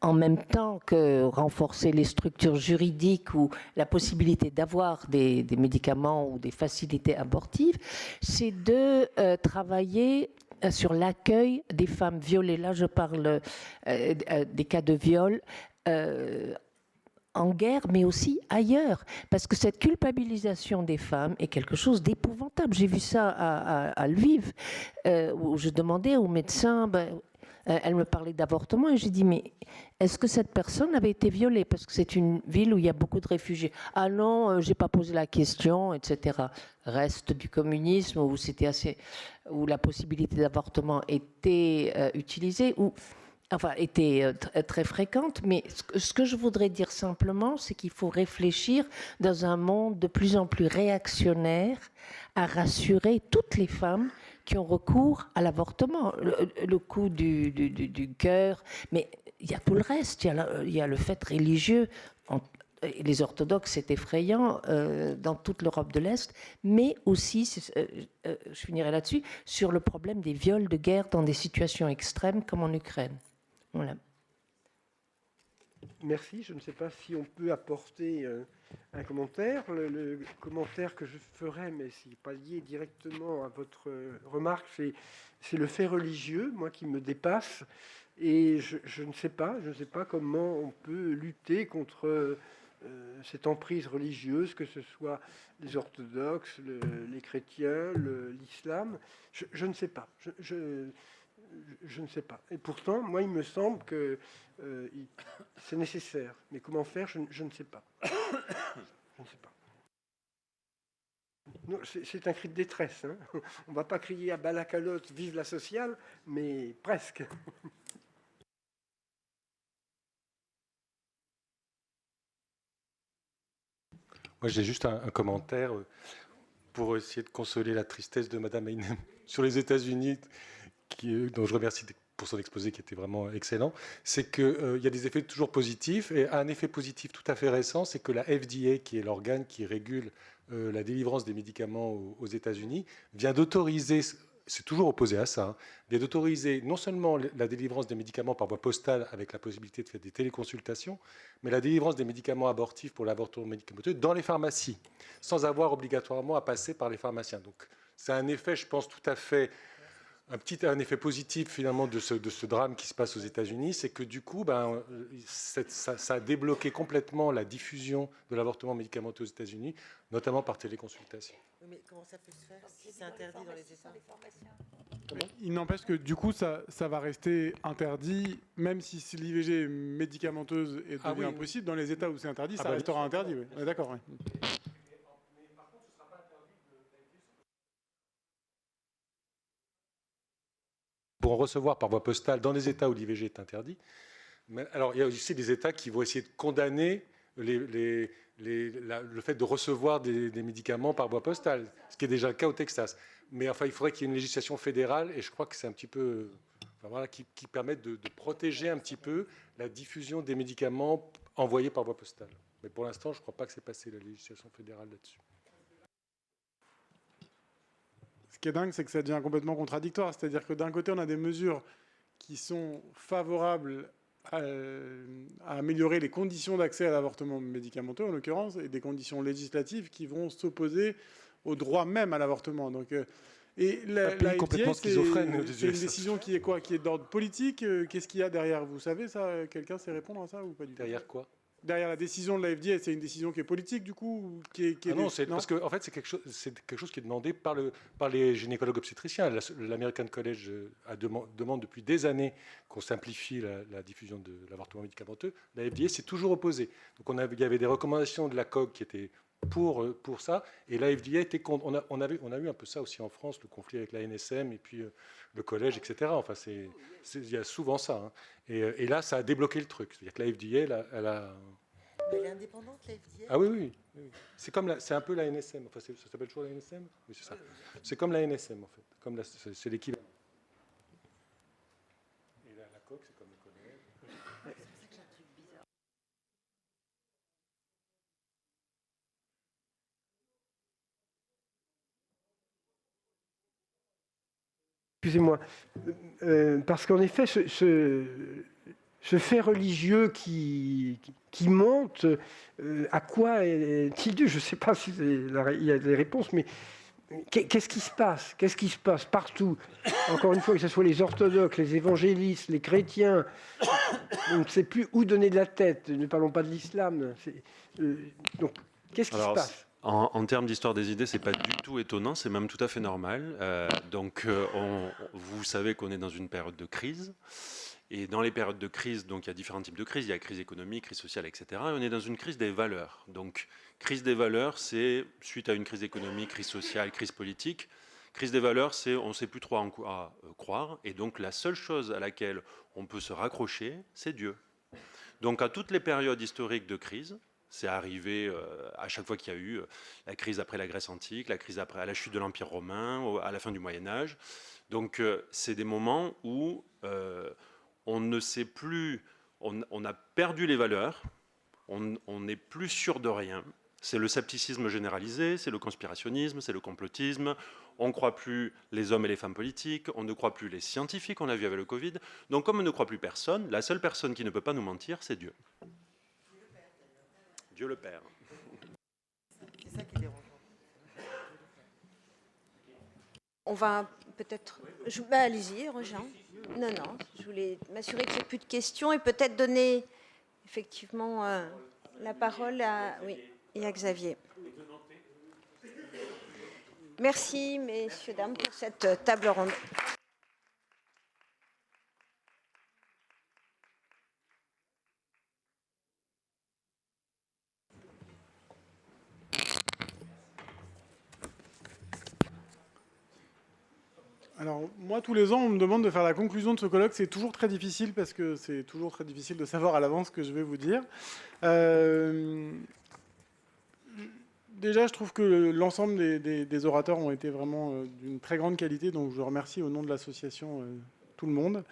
Speaker 13: en même temps que renforcer les structures juridiques ou la possibilité d'avoir des médicaments ou des facilités abortives, c'est de travailler sur l'accueil des femmes violées. Là, je parle des cas de viol en guerre, mais aussi ailleurs. Parce que cette culpabilisation des femmes est quelque chose d'épouvantable. J'ai vu ça à Lviv, où je demandais aux médecins... elle me parlait d'avortement et j'ai dit, mais est-ce que cette personne avait été violée? Parce que c'est une ville où il y a beaucoup de réfugiés. Ah non, j'ai pas posé la question, etc. Reste du communisme où la possibilité d'avortement était utilisée, était très fréquente. Mais ce que je voudrais dire simplement, c'est qu'il faut réfléchir dans un monde de plus en plus réactionnaire à rassurer toutes les femmes qui ont recours à l'avortement, le coup du cœur, mais il y a tout le reste, il y a le fait religieux. Les orthodoxes, c'est effrayant dans toute l'Europe de l'Est, mais aussi, je finirai là-dessus, sur le problème des viols de guerre dans des situations extrêmes comme en Ukraine. Voilà.
Speaker 4: Merci. Je ne sais pas si on peut apporter un commentaire. Le commentaire que je ferai, mais ce n'est pas lié directement à votre remarque, c'est le fait religieux, moi, qui me dépasse. Et je ne sais pas comment on peut lutter contre cette emprise religieuse, que ce soit les orthodoxes, les chrétiens, l'islam. Je ne sais pas. Je ne sais pas. Et pourtant, moi, il me semble que c'est nécessaire. Mais comment faire, je ne sais pas. Je ne sais pas. C'est un cri de détresse. Hein. On ne va pas crier à bas la calotte, vive la sociale, mais presque.
Speaker 14: Moi, j'ai juste un commentaire pour essayer de consoler la tristesse de Madame Einem sur les États-Unis, dont je remercie pour son exposé qui était vraiment excellent. C'est qu'il y a des effets toujours positifs. Et un effet positif tout à fait récent, c'est que la FDA, qui est l'organe qui régule la délivrance des médicaments aux États-Unis, vient d'autoriser, c'est toujours opposé à ça, hein, vient d'autoriser non seulement la délivrance des médicaments par voie postale avec la possibilité de faire des téléconsultations, mais la délivrance des médicaments abortifs pour l'avortement médicamenteux dans les pharmacies, sans avoir obligatoirement à passer par les pharmaciens. Donc c'est un effet, je pense, tout à fait... Un effet positif finalement de ce drame qui se passe aux États-Unis, c'est que du coup, ça a débloqué complètement la diffusion de l'avortement médicamenteux aux États-Unis, notamment par téléconsultation.
Speaker 15: Mais comment ça peut se faire si c'est interdit dans les États?
Speaker 16: Il n'empêche que du coup, ça va rester interdit, même si l'IVG médicamenteuse est devenue impossible. Dans les États où c'est interdit, ça restera interdit. Oui. On est d'accord. Oui.
Speaker 14: Pour en recevoir par voie postale dans des États où l'IVG est interdit. Mais, alors, il y a aussi des États qui vont essayer de condamner le fait de recevoir des médicaments par voie postale, ce qui est déjà le cas au Texas. Mais enfin, il faudrait qu'il y ait une législation fédérale, et je crois que c'est un petit peu... Enfin, voilà, qui permette de protéger un petit peu la diffusion des médicaments envoyés par voie postale. Mais pour l'instant, je ne crois pas que c'est passé la législation fédérale là-dessus.
Speaker 16: Ce qui est dingue, c'est que ça devient complètement contradictoire. C'est-à-dire que d'un côté, on a des mesures qui sont favorables à améliorer les conditions d'accès à l'avortement médicamenteux, en l'occurrence, et des conditions législatives qui vont s'opposer au droit même à l'avortement. Donc, et la FDA, c'est une décision qui est quoi? Qui est d'ordre politique? Qu'est-ce qu'il y a derrière? Vous savez ça? Quelqu'un sait répondre à ça ou pas du tout?
Speaker 14: Derrière quoi?
Speaker 16: Derrière la décision de la FDA, c'est une décision qui est politique, du coup, ou
Speaker 14: non, parce que en fait, c'est quelque chose qui est demandé par les gynécologues obstétriciens. L'American College demande depuis des années qu'on simplifie la diffusion de l'avortement médicamenteux. La FDA s'est toujours opposée. Donc il y avait des recommandations de la COG qui étaient pour ça, et la FDA était contre. On a eu un peu ça aussi en France, le conflit avec la NSM et puis le collège, etc. Enfin, il y a souvent ça. Hein. Et là, ça a débloqué le truc. C'est-à-dire que la FDA, elle a...
Speaker 15: Mais elle est indépendante, la FDA?
Speaker 14: Ah oui. C'est un peu la NSM. Enfin, ça s'appelle toujours la NSM? Oui, c'est ça. C'est comme la NSM, en fait. C'est l'équivalent. Et la COG, c'est comme le collège.
Speaker 15: C'est pour ça que j'ai un truc bizarre.
Speaker 4: Excusez-moi, parce qu'en effet, ce fait religieux qui monte, à quoi est-il dû? Je ne sais pas s'il y a des réponses, mais qu'est-ce qui se passe? Qu'est-ce qui se passe partout? Encore une fois, que ce soit les orthodoxes, les évangélistes, les chrétiens, on ne sait plus où donner de la tête. Ne parlons pas de l'islam. Donc, qu'est-ce qui se passe?
Speaker 17: En termes d'histoire des idées, c'est pas du tout étonnant, c'est même tout à fait normal. Vous savez qu'on est dans une période de crise. Et dans les périodes de crise, donc il y a différents types de crises. Il y a crise économique, crise sociale, etc. Et on est dans une crise des valeurs. Donc, crise des valeurs, c'est suite à une crise économique, crise sociale, crise politique. Crise des valeurs, c'est on ne sait plus trop en quoi croire. Et donc, la seule chose à laquelle on peut se raccrocher, c'est Dieu. Donc, à toutes les périodes historiques de crise, c'est arrivé à chaque fois qu'il y a eu la crise après la Grèce antique, la crise après la chute de l'Empire romain, à la fin du Moyen-Âge. Donc, c'est des moments où on ne sait plus, on a perdu les valeurs, on n'est plus sûr de rien. C'est le scepticisme généralisé, c'est le conspirationnisme, c'est le complotisme. On ne croit plus les hommes et les femmes politiques, on ne croit plus les scientifiques, on l'a vu avec le Covid. Donc, comme on ne croit plus personne, la seule personne qui ne peut pas nous mentir, c'est Dieu. Dieu le Père.
Speaker 15: C'est ça qui est dérangeant.
Speaker 2: On va peut-être... allez-y, Roger. Non, je voulais m'assurer qu'il n'y ait plus de questions et peut-être donner effectivement la parole à Xavier. Merci, messieurs, dames, pour cette table ronde.
Speaker 16: Alors, moi, tous les ans, on me demande de faire la conclusion de ce colloque. C'est toujours très difficile parce que c'est toujours très difficile de savoir à l'avance ce que je vais vous dire. Déjà, je trouve que l'ensemble des orateurs ont été vraiment d'une très grande qualité, donc je remercie au nom de l'association tout le monde.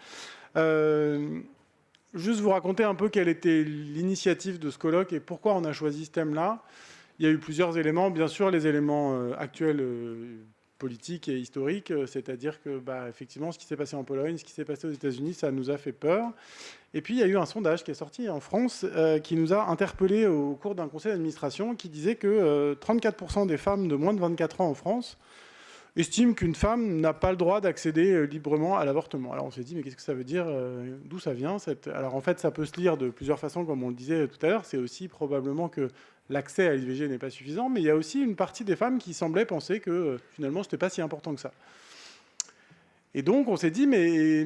Speaker 16: Juste vous raconter un peu quelle était l'initiative de ce colloque et pourquoi on a choisi ce thème-là. Il y a eu plusieurs éléments. Bien sûr, les éléments actuels politiques et historiques, c'est-à-dire que, effectivement, ce qui s'est passé en Pologne, ce qui s'est passé aux États-Unis, ça nous a fait peur. Et puis, il y a eu un sondage qui est sorti en France qui nous a interpellés au cours d'un conseil d'administration qui disait que 34% des femmes de moins de 24 ans en France estiment qu'une femme n'a pas le droit d'accéder librement à l'avortement. Alors, on s'est dit, mais qu'est-ce que ça veut dire? D'où ça vient Alors, en fait, ça peut se lire de plusieurs façons, comme on le disait tout à l'heure. C'est aussi probablement que l'accès à l'IVG n'est pas suffisant, mais il y a aussi une partie des femmes qui semblaient penser que finalement, ce n'était pas si important que ça. Et donc, on s'est dit, mais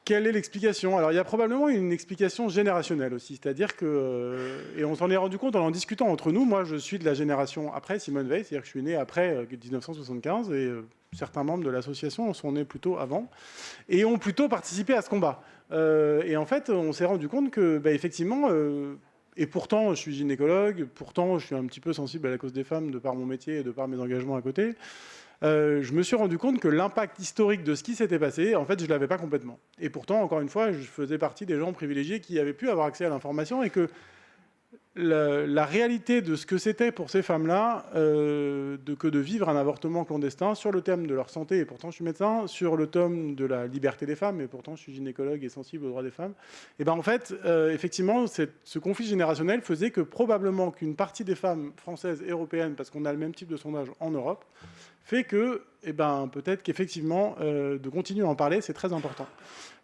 Speaker 16: quelle est l'explication? Alors, il y a probablement une explication générationnelle aussi, c'est-à-dire que, et on s'en est rendu compte en discutant entre nous, moi, je suis de la génération après Simone Veil, c'est-à-dire que je suis né après 1975, et certains membres de l'association sont nés plutôt avant, et ont plutôt participé à ce combat. Et en fait, on s'est rendu compte que, effectivement, et pourtant, je suis gynécologue, pourtant, je suis un petit peu sensible à la cause des femmes de par mon métier et de par mes engagements à côté. Je me suis rendu compte que l'impact historique de ce qui s'était passé, en fait, je ne l'avais pas complètement. Et pourtant, encore une fois, je faisais partie des gens privilégiés qui avaient pu avoir accès à l'information et que la réalité de ce que c'était pour ces femmes-là, que de vivre un avortement clandestin sur le thème de leur santé, et pourtant je suis médecin, sur le thème de la liberté des femmes, et pourtant je suis gynécologue et sensible aux droits des femmes, et en fait, effectivement, ce conflit générationnel faisait que probablement qu'une partie des femmes françaises et européennes, parce qu'on a le même type de sondage en Europe, fait que, peut-être qu'effectivement, de continuer à en parler, c'est très important.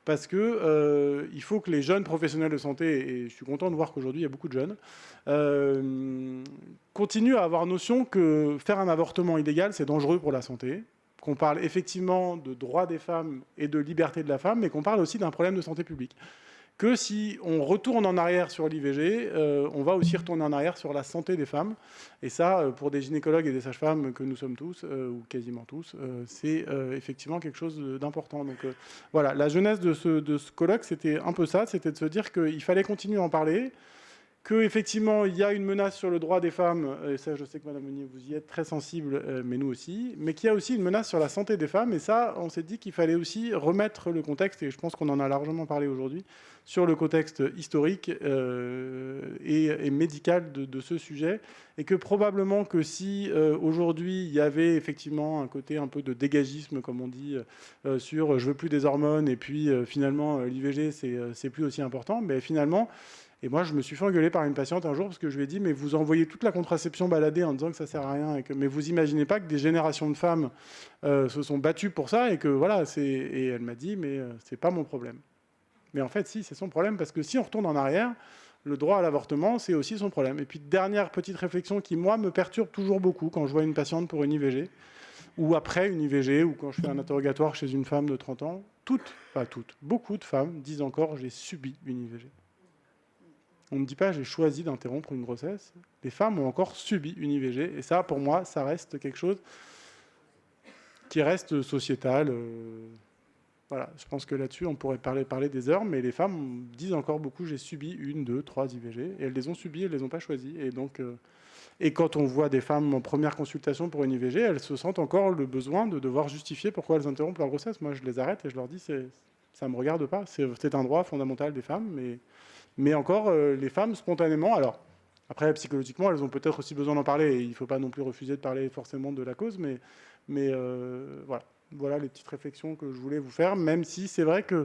Speaker 16: Parce que il faut que les jeunes professionnels de santé, et je suis content de voir qu'aujourd'hui il y a beaucoup de jeunes, continuent à avoir notion que faire un avortement illégal, c'est dangereux pour la santé, qu'on parle effectivement de droits des femmes et de liberté de la femme, mais qu'on parle aussi d'un problème de santé publique. Que si on retourne en arrière sur l'IVG, on va aussi retourner en arrière sur la santé des femmes. Et ça, pour des gynécologues et des sages-femmes que nous sommes tous, ou quasiment tous, c'est effectivement quelque chose d'important. Donc voilà, la jeunesse de ce colloque, c'était un peu ça, c'était de se dire qu'il fallait continuer à en parler, qu'effectivement, il y a une menace sur le droit des femmes, et ça, je sais que Madame Meunier, vous y êtes très sensible, mais nous aussi, mais qu'il y a aussi une menace sur la santé des femmes, et ça, on s'est dit qu'il fallait aussi remettre le contexte, et je pense qu'on en a largement parlé aujourd'hui, sur le contexte historique et médical de ce sujet, et que probablement que si aujourd'hui, il y avait effectivement un côté un peu de dégagisme, comme on dit, sur « je veux plus des hormones », et puis finalement, l'IVG, c'est plus aussi important, mais finalement... Et moi, je me suis fait engueuler par une patiente un jour parce que je lui ai dit « mais vous envoyez toute la contraception balader en disant que ça sert à rien. Mais vous imaginez pas que des générations de femmes se sont battues pour ça et que voilà. » Et elle m'a dit « mais c'est pas mon problème. » Mais en fait, si, c'est son problème parce que si on retourne en arrière, le droit à l'avortement, c'est aussi son problème. Et puis, dernière petite réflexion qui, moi, me perturbe toujours beaucoup quand je vois une patiente pour une IVG ou après une IVG ou quand je fais un interrogatoire chez une femme de 30 ans, beaucoup de femmes disent encore « j'ai subi une IVG ». On ne dit pas « j'ai choisi d'interrompre une grossesse ». Les femmes ont encore subi une IVG. Et ça, pour moi, ça reste quelque chose qui reste sociétal. Voilà, je pense que là-dessus, on pourrait parler des heures. Mais les femmes disent encore beaucoup « j'ai subi 1, 2, 3 IVG ». Et elles les ont subies, elles ne les ont pas choisies. Et donc, et quand on voit des femmes en première consultation pour une IVG, elles se sentent encore le besoin de devoir justifier pourquoi elles interrompent leur grossesse. Moi, je les arrête et je leur dis « ça ne me regarde pas. C'est un droit fondamental des femmes. » Mais encore, les femmes, spontanément, alors, après, psychologiquement, elles ont peut-être aussi besoin d'en parler, et il ne faut pas non plus refuser de parler forcément de la cause, mais voilà les petites réflexions que je voulais vous faire, même si c'est vrai que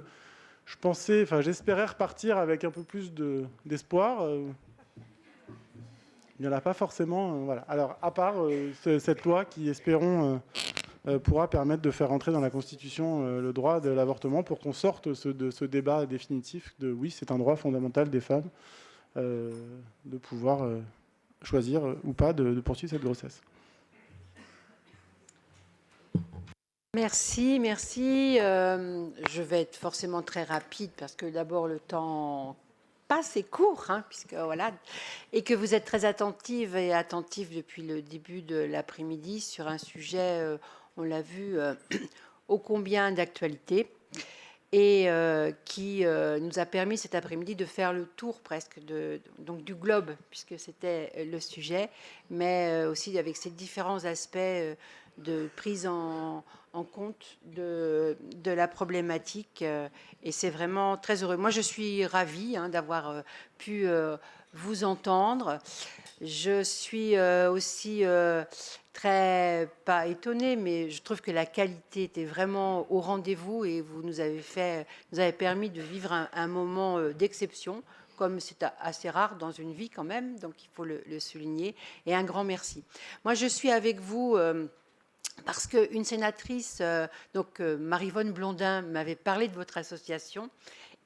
Speaker 16: j'espérais repartir avec un peu plus d'espoir. Il n'y en a pas forcément. Voilà. Alors, à part cette loi qui, espérons, pourra permettre de faire entrer dans la Constitution le droit de l'avortement pour qu'on sorte de ce débat définitif de oui, c'est un droit fondamental des femmes de pouvoir choisir ou pas de poursuivre cette grossesse.
Speaker 18: Merci. Je vais être forcément très rapide parce que d'abord le temps passe et court, puisque voilà, et que vous êtes très attentive et attentif depuis le début de l'après-midi sur un sujet, on l'a vu, ô combien d'actualité et qui nous a permis cet après-midi de faire le tour presque donc du globe, puisque c'était le sujet, mais aussi avec ces différents aspects de prise en compte de la problématique. Et c'est vraiment très heureux. Moi, je suis ravie d'avoir pu vous entendre. Je suis aussi très, pas étonnée, mais je trouve que la qualité était vraiment au rendez-vous et vous nous avez permis de vivre un moment d'exception, comme c'est assez rare dans une vie quand même, donc il faut le souligner. Et un grand merci. Moi, je suis avec vous parce qu'une sénatrice, Maryvonne Blondin, m'avait parlé de votre association.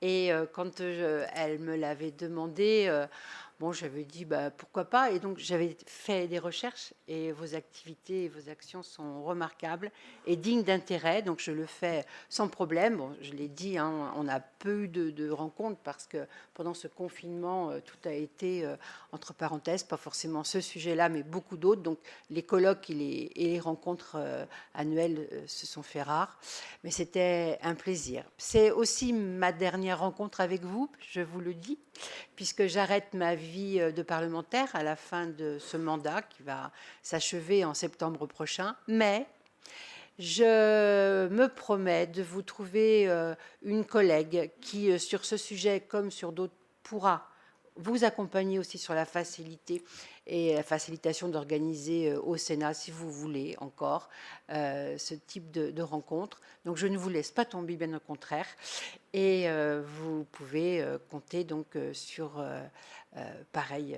Speaker 18: Et quand elle me l'avait demandé, j'avais dit pourquoi pas. Et donc j'avais fait des recherches et vos activités et vos actions sont remarquables et dignes d'intérêt. Donc je le fais sans problème. Bon, je l'ai dit, on a peu eu de rencontres parce que pendant ce confinement, tout a été entre parenthèses, pas forcément ce sujet-là, mais beaucoup d'autres. Donc les colloques et les rencontres annuelles se sont fait rares. Mais c'était un plaisir. C'est aussi ma dernière rencontre avec vous, je vous le dis, puisque j'arrête ma vie de parlementaire à la fin de ce mandat qui va s'achever en septembre prochain. Mais je me promets de vous trouver une collègue qui, sur ce sujet comme sur d'autres, pourra vous accompagner aussi sur la facilité et la facilitation d'organiser au Sénat, si vous voulez encore, ce type de rencontre. Donc je ne vous laisse pas tomber, bien au contraire. Et vous pouvez compter donc sur pareille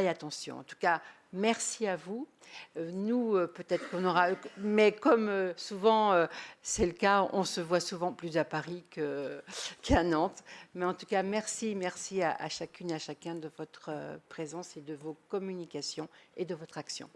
Speaker 18: attention. En tout cas, merci à vous. Nous, peut-être qu'on aura... Mais comme souvent c'est le cas, on se voit souvent plus à Paris qu'à Nantes. Mais en tout cas, merci à chacune et à chacun de votre présence et de vos communications et de votre action.